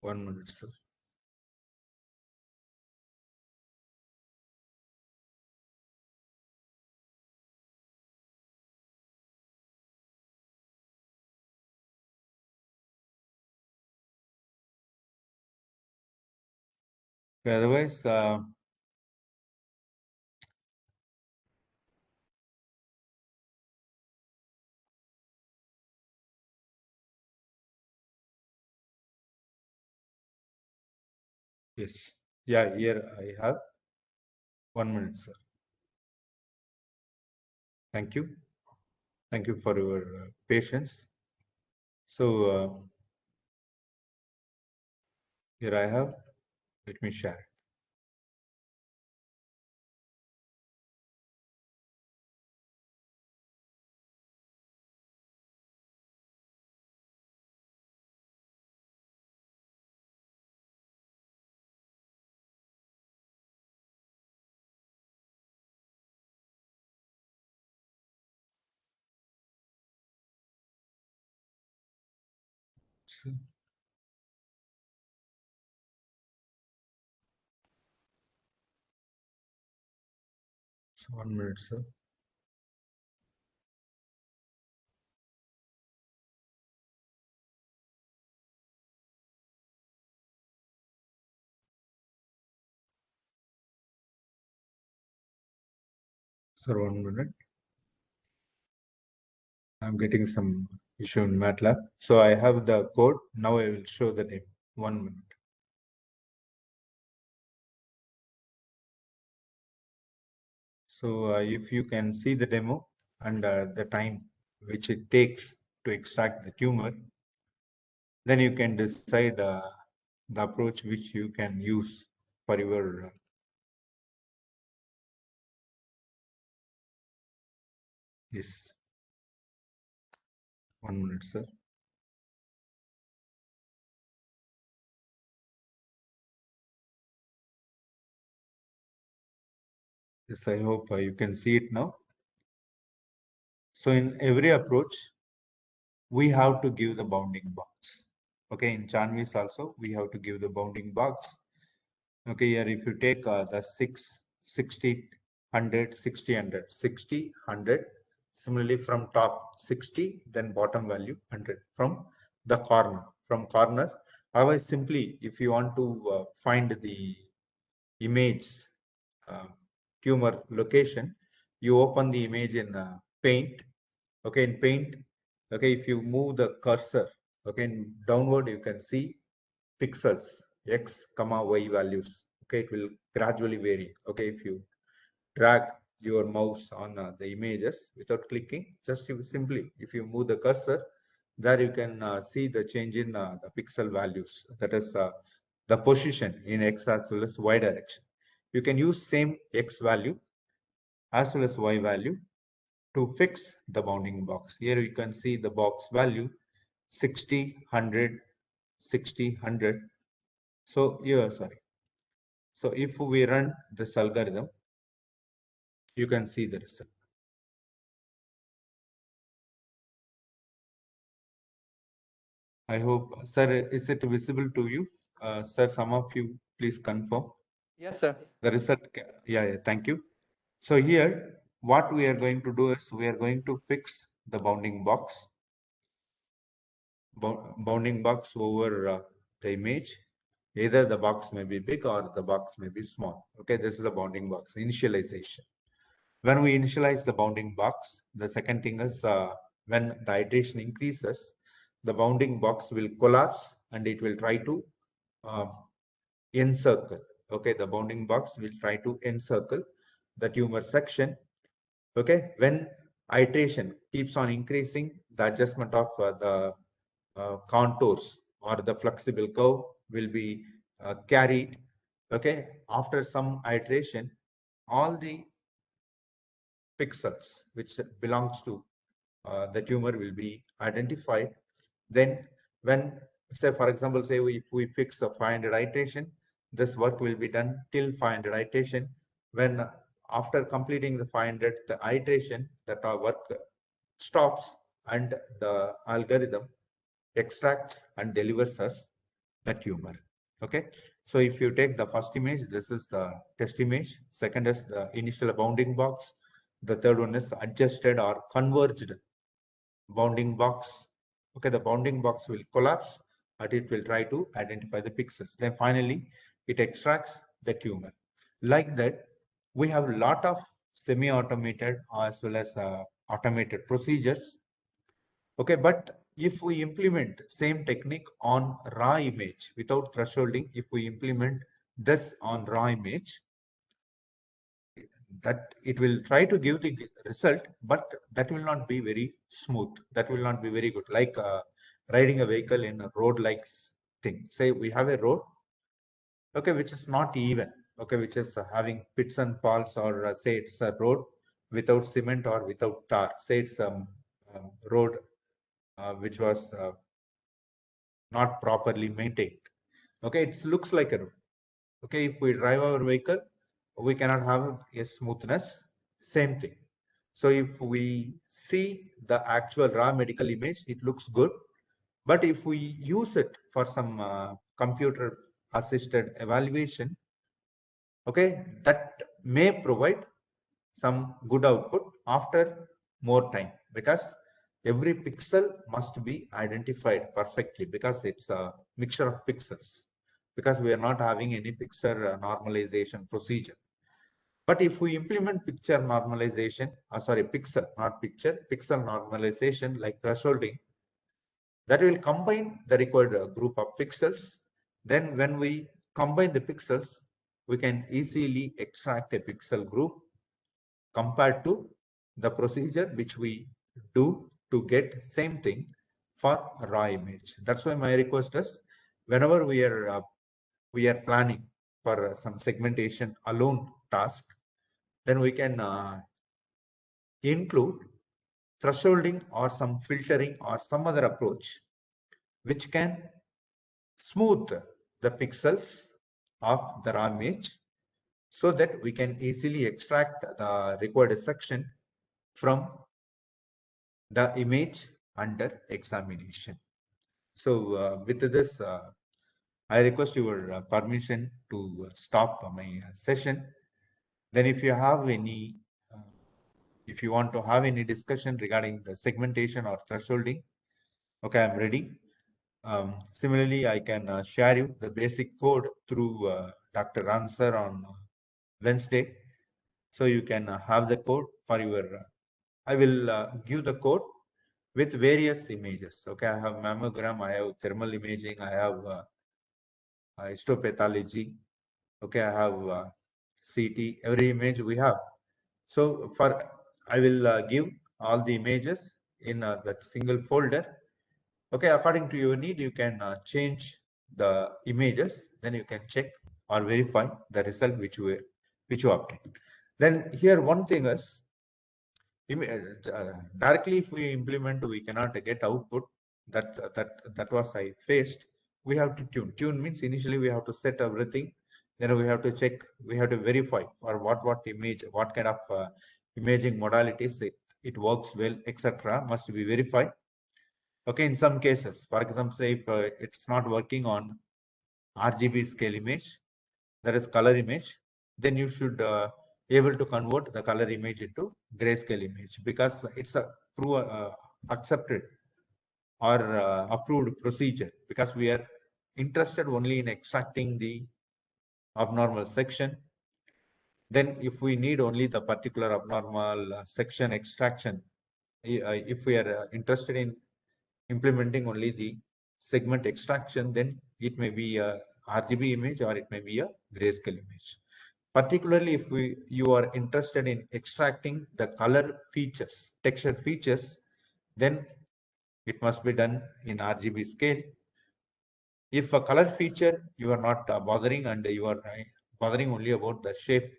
One minute, sir. Okay, otherwise, yes. Yeah, here I have 1 minute, sir. Thank you. Thank you for your patience. So here I have. Let me share. So, 1 minute, sir. Sir, 1 minute. I'm getting some issue in MATLAB. So I have the code. Now I will show the name. 1 minute. So if you can see the demo and the time which it takes to extract the tumor, then you can decide the approach which you can use for your yes. 1 minute, sir. Yes, I hope you can see it now. So in every approach, we have to give the bounding box. Okay, in Chanvis also, we have to give the bounding box. Okay, here if you take the 6, 60, 100, 60, 100, 60, 100, similarly from top 60, then bottom value 100 from the corner. From corner, otherwise simply if you want to find the image uh, tumor location, you open the image in paint. Okay, in paint, okay, if you move the cursor, okay, in downward you can see pixels x comma y values. Okay, it will gradually vary. Okay, if you drag your mouse on the images without clicking, just you simply if you move the cursor, there you can see the change in the pixel values, that is the position in x as well as y direction. You can use same x value as well as y value to fix the bounding box. Here you can see the box value 60, 100, 60, 100. So here, sorry. So if we run this algorithm, you can see the result. I hope, sir, is it visible to you? Sir, some of you please confirm. Yes, sir. The result, yeah, thank you. So here, what we are going to do is we are going to fix the bounding box. Bounding box over the image. Either the box may be big or the box may be small. Okay, this is the bounding box, initialization. When we initialize the bounding box, the second thing is when the iteration increases, the bounding box will collapse and it will try to um, encircle. Okay, the bounding box will try to encircle the tumor section. Okay, when iteration keeps on increasing, the adjustment of the contours or the flexible curve will be carried. Okay, after some iteration, all the pixels which belongs to the tumor will be identified. Then when, say for example, say if we fix a 500 iteration, this work will be done till 500 iteration. When after completing the 500th iteration, that our work stops and the algorithm extracts and delivers us the tumor. Okay, so if you take the first image, this is the test image. Second is the initial bounding box. The third one is adjusted or converged bounding box. Okay, the bounding box will collapse and it will try to identify the pixels. Then finally, it extracts the tumor. Like that, we have a lot of semi-automated as well as automated procedures. Okay, but if we implement same technique on raw image without thresholding, if we implement this on raw image, that it will try to give the result, but that will not be very smooth. That will not be very good. Like riding a vehicle in a road-like thing. Say we have a road, okay, which is not even, okay, which is having pits and falls, or say it's a road without cement or without tar. Say it's a road which was not properly maintained. Okay, it looks like a road. Okay, if we drive our vehicle, we cannot have a smoothness. Same thing. So if we see the actual raw medical image, it looks good. But if we use it for some computer assisted evaluation, okay, that may provide some good output after more time, because every pixel must be identified perfectly, because it's a mixture of pixels, because we are not having any pixel normalization procedure. But if we implement picture normalization, pixel, not picture, pixel normalization like thresholding, that will combine the required group of pixels. Then when we combine the pixels, we can easily extract a pixel group compared to the procedure which we do to get same thing for raw image. That's why my request is, whenever we are planning for some segmentation alone task, then we can include thresholding or some filtering or some other approach which can smooth the pixels of the raw image so that we can easily extract the required section from the image under examination. So with this, I request your permission to stop my session. Then if you have any, if you want to have any discussion regarding the segmentation or thresholding, okay, I'm ready. Similarly, I can share you the basic code through Dr. Answer on Wednesday. So you can have the code for your, I will give the code with various images. Okay, I have mammogram, I have thermal imaging, I have histopathology. Okay, I have CT, every image we have. So I will give all the images in that single folder. Okay, according to your need, you can change the images, then you can check or verify the result which you obtain. Then here one thing is, directly if we implement, we cannot get output. That was I faced. We have to tune means initially we have to set everything, then we have to check, we have to verify for what image, what kind of imaging modalities it works well, etc. must be verified. Okay, in some cases, for example, say if it's not working on RGB scale image, that is color image, then you should able to convert the color image into grayscale image, because it's a accepted or approved procedure, because we are interested only in extracting the abnormal section. Then if we need only the particular abnormal section extraction, if we are interested in implementing only the segment extraction, then it may be a RGB image or it may be a grayscale image. Particularly if you are interested in extracting the color features, texture features, then it must be done in RGB scale. If a color feature you are not bothering, and you are bothering only about the shape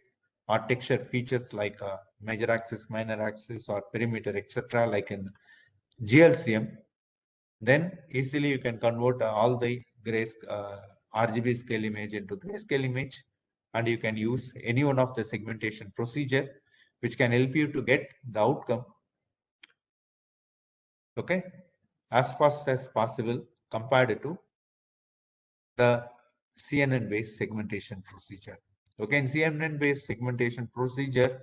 or texture features like major axis, minor axis, or perimeter, etc., like in GLCM, then easily you can convert all the RGB scale image into grayscale image, and you can use any one of the segmentation procedure which can help you to get the outcome, okay, as fast as possible compared to the CNN based segmentation procedure. Okay, in CNN based segmentation procedure,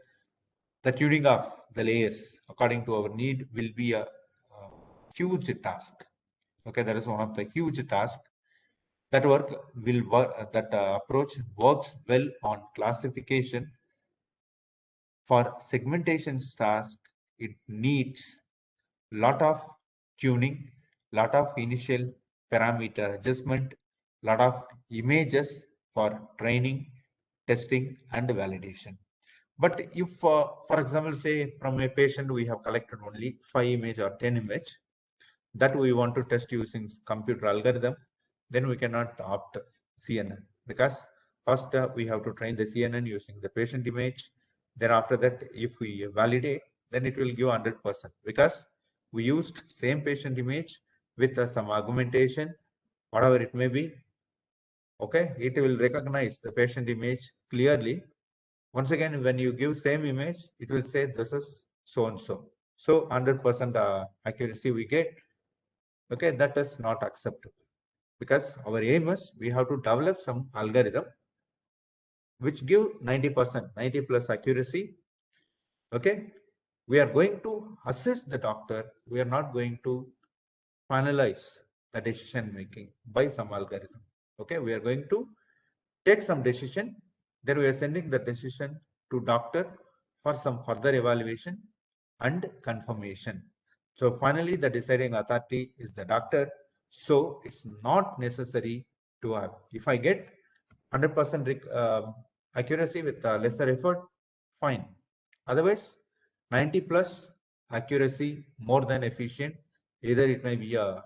the tuning of the layers according to our need will be a huge task. Okay, that is one of the huge tasks. That approach works well on classification. For segmentation task, it needs lot of tuning, lot of initial parameter adjustment, lot of images for training, testing, and validation. But if, for example, say from a patient we have collected only 5 image or 10 image that we want to test using computer algorithm, then we cannot opt CNN, because first we have to train the CNN using the patient image. Then after that, if we validate, then it will give 100%, because we used same patient image with some augmentation, whatever it may be. Okay, it will recognize the patient image clearly. Once again, when you give same image, it will say this is so and so. So 100% accuracy we get. Okay, that is not acceptable, because our aim is we have to develop some algorithm which give 90%, 90 plus accuracy. Okay, we are going to assist the doctor. We are not going to finalize the decision making by some algorithm. Okay, we are going to take some decision, then we are sending the decision to doctor for some further evaluation and confirmation. So finally, the deciding authority is the doctor. So it's not necessary to have. If I get 100% accuracy with lesser effort, fine. Otherwise, 90 plus accuracy, more than efficient. Either it may be a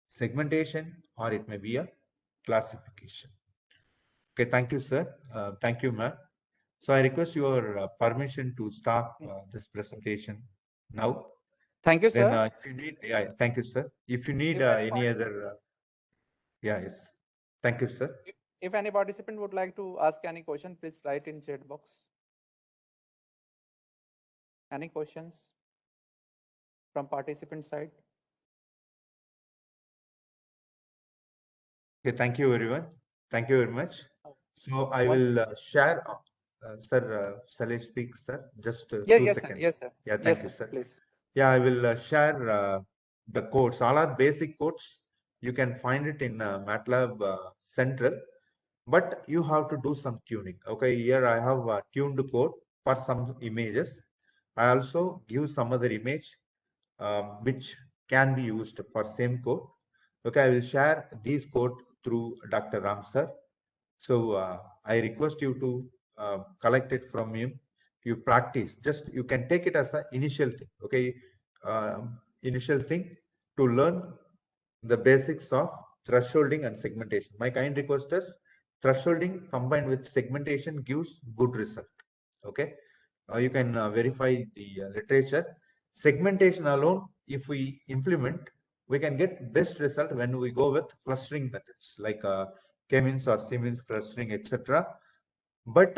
segmentation or it may be a classification. Okay, thank you, sir. Thank you, ma'am. So I request your permission to start this presentation now. Thank you, Then, sir. if you need, yeah, thank you, sir. If you need If any any other, yeah, yes. Thank you, sir. if any participant would like to ask any question, please write in chat box. Any questions from participant side? Okay, thank you, everyone. Thank you very much. So I Once- will share, sir, shall I speak, sir? Just Yeah, 2 yes, sir. seconds. Yes, sir. Yeah, Yes, thank you, sir. sir. Please. Yeah, I will share the codes. All are basic codes. You can find it in MATLAB Central, but you have to do some tuning. Okay, here I have tuned code for some images. I also give some other image which can be used for same code. Okay, I will share these code through Dr. Ram sir. So I request you to collect it from him. You practice. Just you can take it as an initial thing. Okay, initial thing to learn the basics of thresholding and segmentation. My kind request is thresholding combined with segmentation gives good result. Okay, you can verify the literature. Segmentation alone, if we implement, we can get best result when we go with clustering methods like K-means or C-means clustering, etc. But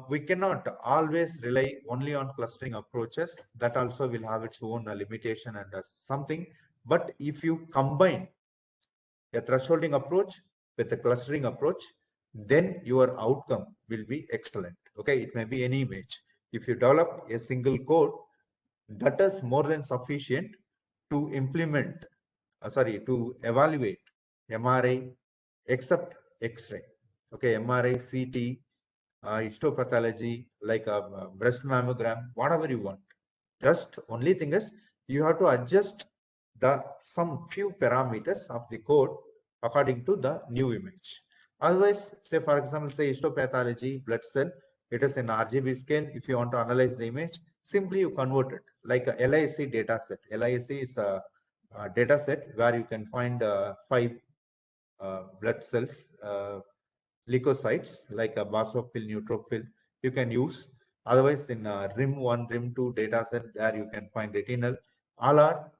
we cannot always rely only on clustering approaches. That also will have its own limitation and something. But if you combine a thresholding approach with a clustering approach, then your outcome will be excellent. Okay, it may be any image. If you develop a single code, that is more than sufficient to implement, to evaluate MRI except X-ray. Okay, MRI, CT, histopathology, like a breast mammogram, whatever you want. Just only thing is you have to adjust the some few parameters of the code according to the new image. Otherwise, say for example, say histopathology, blood cell, it is in RGB scale. If you want to analyze the image, simply you convert it like a LIC data set. LIC is a data set where you can find 5 blood cells, leukocytes like a basophil, neutrophil, you can use. Otherwise, in RIM1, RIM2 data set, there you can find retinal. All are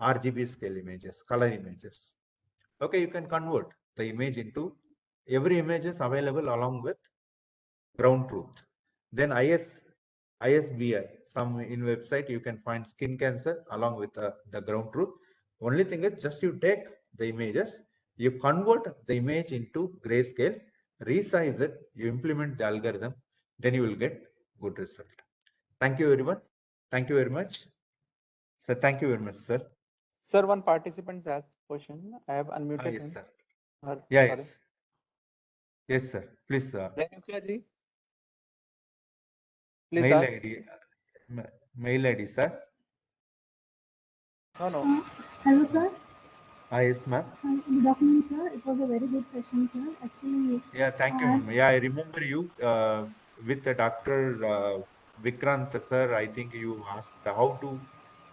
RGB scale images, color images. Okay, you can convert the image into every image is available along with ground truth. Then ISBI, some in website you can find skin cancer along with the ground truth. Only thing is just you take the images, you convert the image into grayscale, resize it, you implement the algorithm, then you will get good result. Thank you everyone. Thank you very much. Sir, thank you very much, sir. Sir, one participant asked question. I have unmuted Yes, him. sir. Her, Yeah, sorry. yes. Yes, sir. Please, Renuka ji, please mail ask. ID, mail ID, sir. No. Hello, sir. Yes, ma'am. Good afternoon, sir. It was a very good session, sir. Actually, Yeah, thank you, ma'am. Yeah, I remember you with Dr. Vikrant, sir. I think you asked how to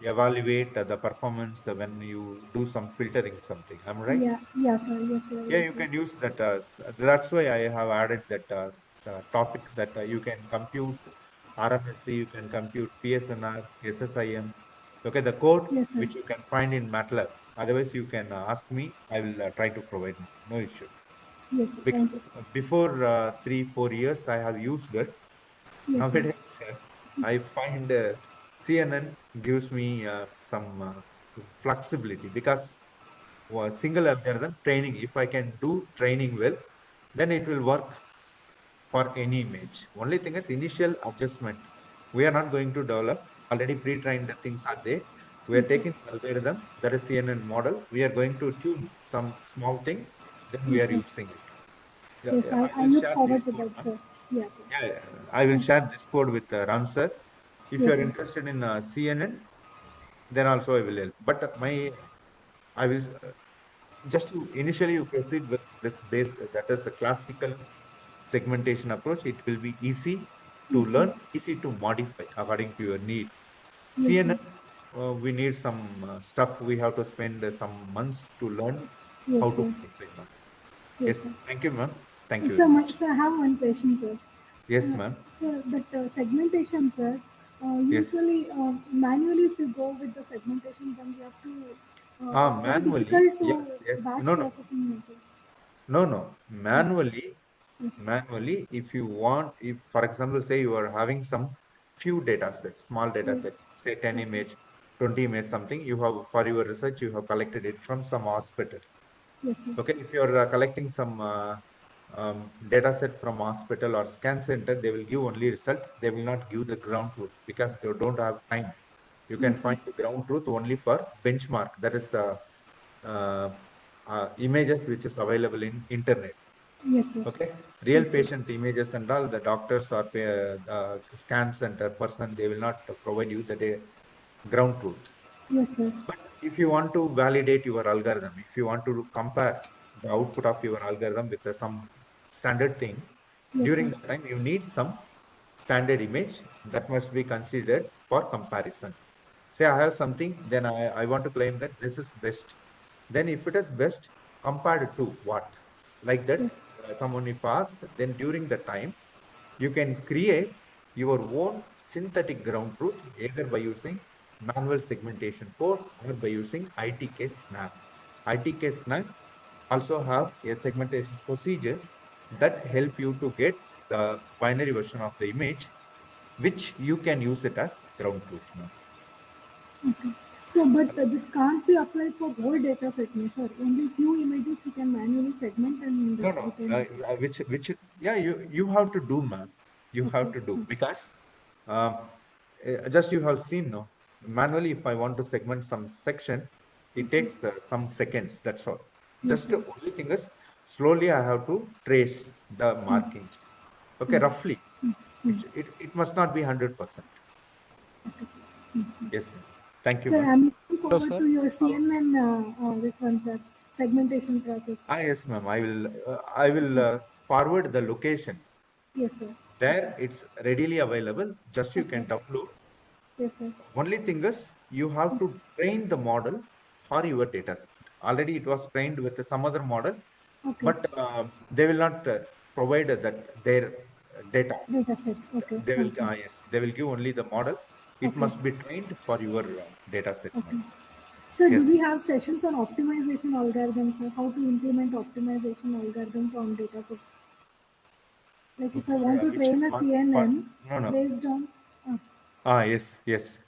evaluate the performance when you do some filtering something. Am I right? yeah, sir. Yes, sir. Yeah, Yes, you sir. can use that. That's why I have added that topic that you can compute RMSC, you can compute PSNR, SSIM. Okay, the code Yes, sir. which you can find in MATLAB. Otherwise, you can ask me. I will try to provide. No issue. Yes, sir. Thank Because you. before 3-4 years I have used it. Yes, sir. Nowadays I find CNN gives me some flexibility because single algorithm training, if I can do training well, then it will work for any image. Only thing is initial adjustment. We are not going to develop, already pre-trained things are there. We are Yes, sir. taking algorithm, that is CNN model. We are going to tune some small thing, then we Yes, are sir. using it. Yeah, Yes, yeah, I I will look share forward this to code, that, ma'am. sir. Yeah, sir. Yeah, yeah, I will share this code with Ram sir. If you Yes, are sir. interested in CNN, then also I will help. But I will just to initially you proceed with this base, that is a classical segmentation approach. It will be easy to Yes, sir. learn, easy to modify according to your need. Yes, sir. CNN, we need some stuff. We have to spend some months to learn Yes, how to sir. modify, ma'am. Yes, Yes, sir. thank you, ma'am. Thank you Sir, very much. I have one question, sir. Yes, ma'am. Sir, that segmentation, sir, Yes. usually manually if you go with the segmentation, then you have to, it's very Manually, difficult to yes, yes. batch No, no, processing, sir. no, no. Manually, Okay. manually, if you want, if for example, say you are having some few data sets, small data Yes, set, say 10 yes, sir. image, 20 image, something, you have for your research, you have collected it from some hospital. Yes, sir. Okay, if you're collecting some data set from hospital or scan center, they will give only result. They will not give the ground truth because they don't have time. You can Yes, sir. find the ground truth only for benchmark. That is uh, images which is available in internet. Yes, sir. Okay, real Yes, sir. patient images and all the doctors or the scan center person, they will not provide you the ground truth. Yes, sir. But if you want to validate your algorithm, if you want to compare the output of your algorithm with some standard thing, Yes, during sir. that time you need some standard image that must be considered for comparison. Say I have something, then I want to claim that this is best. Then if it is best, compared to what? Like that, Yes. someone if asked, then during the time, you can create your own synthetic ground truth either by using manual segmentation code or by using ITK snap. ITK snap also have a segmentation procedure that help you to get the binary version of the image, which you can use it as ground truth. Okay. So, but this can't be applied for whole data set, no, sir. Only few images we can manually segment and No, no, we can achieve. yeah, you have to do, man. You have Okay. to do because um, just you have seen, no, manually. If I want to segment some section, Yes, it sir. takes some seconds. That's all. Yes, Just sir. the only thing is slowly I have to trace the Mm. markings. Okay, Mm. roughly. Mm. Mm. It must not be 100%. Okay, sir. Mm. Yes, ma'am. Thank you, Sir, ma'am. I'm looking Hello, forward sir. to your Hello. CNN this one, sir. Segmentation process. Yes, ma'am. I will Okay. forward the location. Yes, sir. There, it's readily available. Just you Okay. can download. Yes, sir. Only thing is you have to train the model for your data set. Already it was trained with some other model, Okay. but they will not provide that their data. Data set. Okay. They will, Okay. yes, they will give only the model. It Okay. must be trained for your data set, ma'am. Okay. So, do Yes, we have sessions on optimization algorithms, or how to implement optimization algorithms on datasets? Like ma'am. if I For want to which train a part? For, CNN no, no. based on, uh, Yes, yes.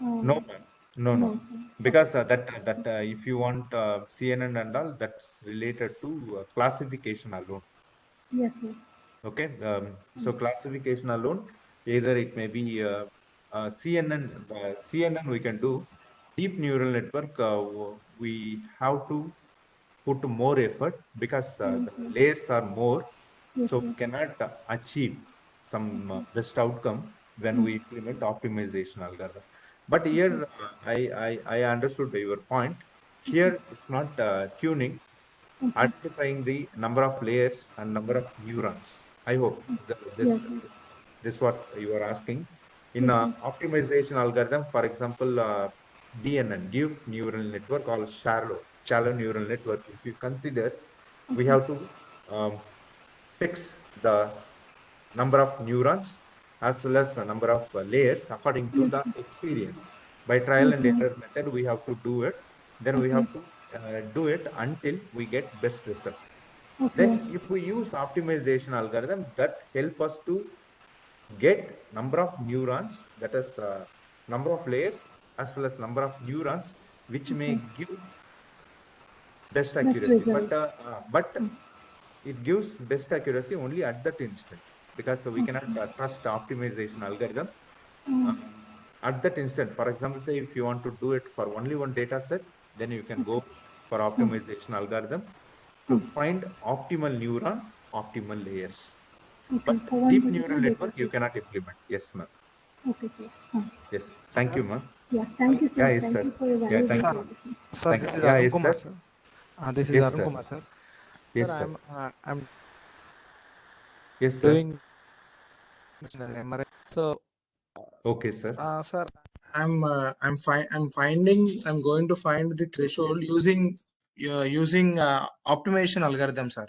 uh, No, ma'am. No, no, no. sir. Okay. Because that if you want CNN and all, that's related to classification alone. Yes, sir. Okay, so classification alone, either it may be CNN, the CNN we can do. Deep neural network, we have to put more effort because Yes, the sir. layers are more, Yes, so we sir. cannot achieve some Okay. best outcome when Mm. we implement optimization algorithm. But Okay. here, I understood your point. Okay. Here, it's not tuning, Okay. identifying the number of layers and number of neurons. I hope Yes, sir. this what you are asking. In Yes, sir. optimization algorithm, for example, DNN, deep neural network, or shallow neural network. If you consider, we Okay. have to um, fix the number of neurons as well as the number of layers according to Yes, the sir. experience. By trial Yes, and sir. error method, we have to do it. Then we Okay. have to do it until we get best result. Okay. Then if we use optimization algorithm, that help us to get number of neurons, that is number of layers as well as number of neurons, which Yes, may sir. give best Best accuracy. results. But Mm. it gives best accuracy only at that instant because we cannot Okay. trust optimization algorithm Mm. um, at that instant. For example, say if you want to do it for only one data set, then you can Okay. go for Mm. optimization algorithm to Mm. find optimal neuron. optimal layers. Okay, But for one deep particular neural data network, you set. cannot implement. Yes, ma'am. Okay, sir. Yes. Thank you, Sir, ma'am. Yeah, thank you, Yeah, sir. yes, Thank sir. you for your Yeah, valuable thank sir, you. information. sir, Thank this you. is Yeah, Arun yes, Kumar, sir. sir. This is Yes, Arun sir. Kumar, sir. Yes, Sir, sir. I'm Yes, sir. doing MRI. So, Okay, sir. sir, I'm going to find the threshold using optimization algorithm, sir.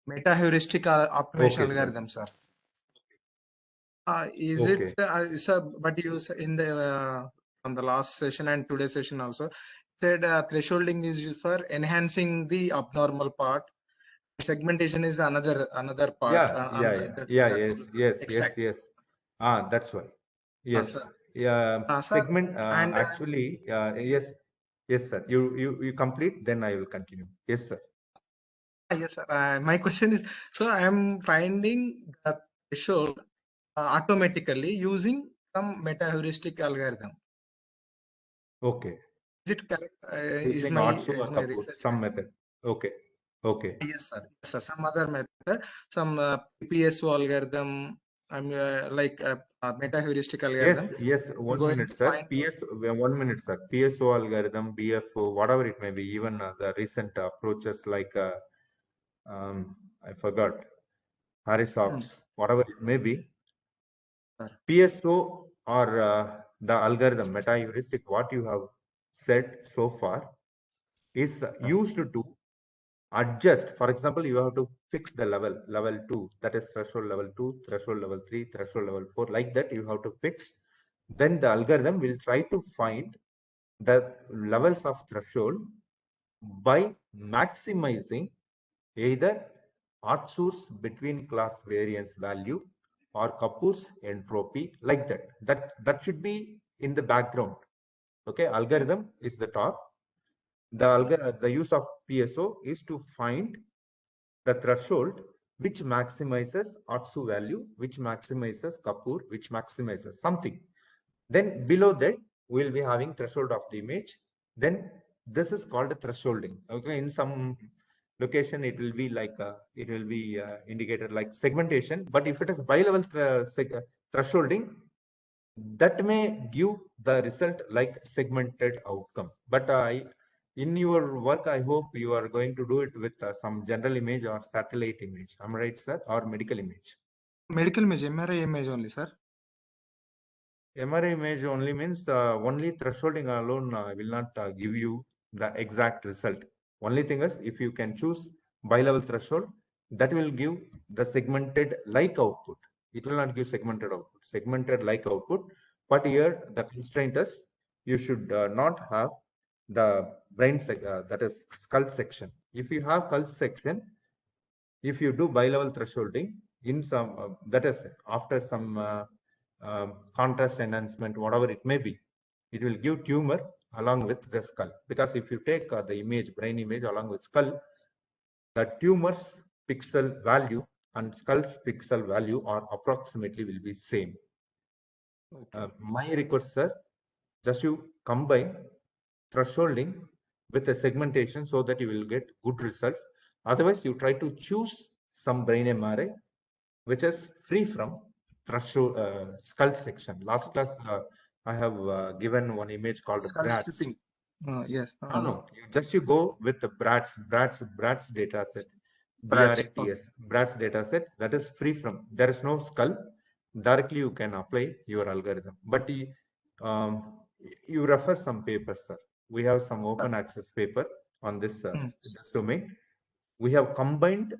Meta heuristic optimization Okay, sir. algorithm, sir. Is Okay. it, sir? But you in the on the last session and today's session also said thresholding is used for enhancing the abnormal part. Segmentation is another part. Yeah, yeah, yeah, yeah, yes, yes, yes, Extract. yes. That's why. Yes. Sir. Yeah. Sir, Segment. and Actually, yes, yes, sir. You complete. Then I will continue. Yes, sir. yes, sir. My question is, so I am finding the threshold automatically using some meta heuristic algorithm. Okay. Is it correct? Using Artsu or Is my Kapoor, research some correct? method. Okay. Okay. Yes, sir. Yes, sir. Some other method, some PSO algorithm. I'm like meta heuristic Yes, algorithm. yes. I'm 1 minute, going to sir. find. 1 minute, sir. PSO algorithm, BFO, whatever it may be. Even the recent approaches like I forgot Harisofts, whatever it may be. Sir. PSO or the algorithm meta heuristic, what you have said so far is used to adjust. For example, you have to fix the level 2, that is threshold level 2, threshold level 3, threshold level 4, like that you have to fix. Then the algorithm will try to find the levels of threshold by maximizing either Artsu's between class variance value or Kapoor's entropy, like that. That should be in the background. Okay, algorithm is the top. The use of PSO is to find the threshold which maximizes Atsu value, which maximizes Kapoor, which maximizes something. Then below that, we'll be having threshold of the image. Then this is called a thresholding. Okay, in some location, it will be like it will be indicated like segmentation. But if it is bi-level thresholding, that may give the result like segmented outcome. But in your work, I hope you are going to do it with some general image or satellite image. Am I right, sir? Or medical image? Medical image, MRI image only, sir. MRI image only means only thresholding alone will not give you the exact result. Only thing is, if you can choose bi-level threshold, that will give the segmented like output. It will not give segmented output, segmented like output. But here the constraint is you should not have the brain that is skull section. If you have skull section, if you do bi-level thresholding in some that is after some contrast enhancement, whatever it may be, it will give tumor along with the skull. Because if you take the image, brain image along with skull, the tumor's pixel value and skull's pixel value are approximately will be same. My request, sir, just you combine thresholding with a segmentation so that you will get good result. Otherwise, you try to choose some brain MRI which is free from threshold skull section. Last class, I have given one image called Skull BRATS. stripping. Yes. No. You go with the BRATS data set. Brats. BRATS, BRATS data set that is free from, there is no skull. Directly you can apply your algorithm. But um, you refer some papers, sir. We have some open access paper on this domain. We have combined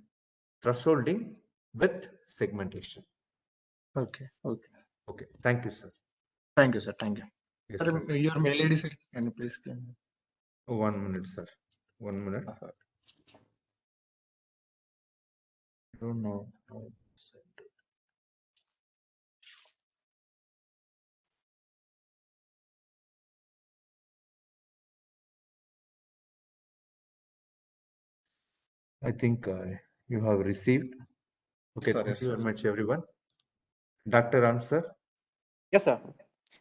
thresholding with segmentation. Okay. Okay. Thank you, sir. Thank you, sir. Thank you. Yes, Sir, sir. your mail ID, sir. Can you please give me? 1 minute, sir. 1 minute. I don't know. I think you have received. Okay, Sir, thank yes, you sir. very much, everyone. Dr. Ram, sir. Yes, sir.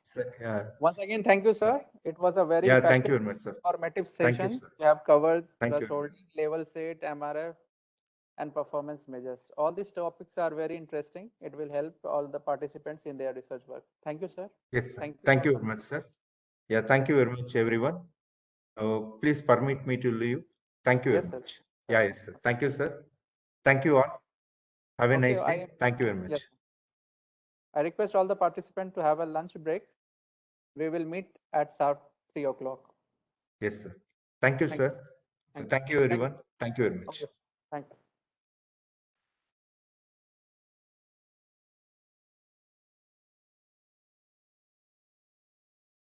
Sir, Once again, thank you, sir. It was a very yeah, thank you effective, very much, sir. informative Thank you, session. sir. You have covered Thank you very thresholding, much. level set, MRF, and performance measures. All these topics are very interesting. It will help all the participants in their research work. Thank you, sir. Yes, sir. Thank you. Thank you very much, sir. Yeah, thank you very much, everyone. Please permit me to leave. Thank you Yes, very sir. much. Yeah, yes, sir. Thank you, sir. Thank you all. Have a Okay, nice day. Thank you very much. Yes. I request all the participants to have a lunch break. We will meet at sharp 3 o'clock. Yes, sir. Thank you, Thank sir. you. Thank you. Thank you, everyone. Thank you very much. Okay. Thank you.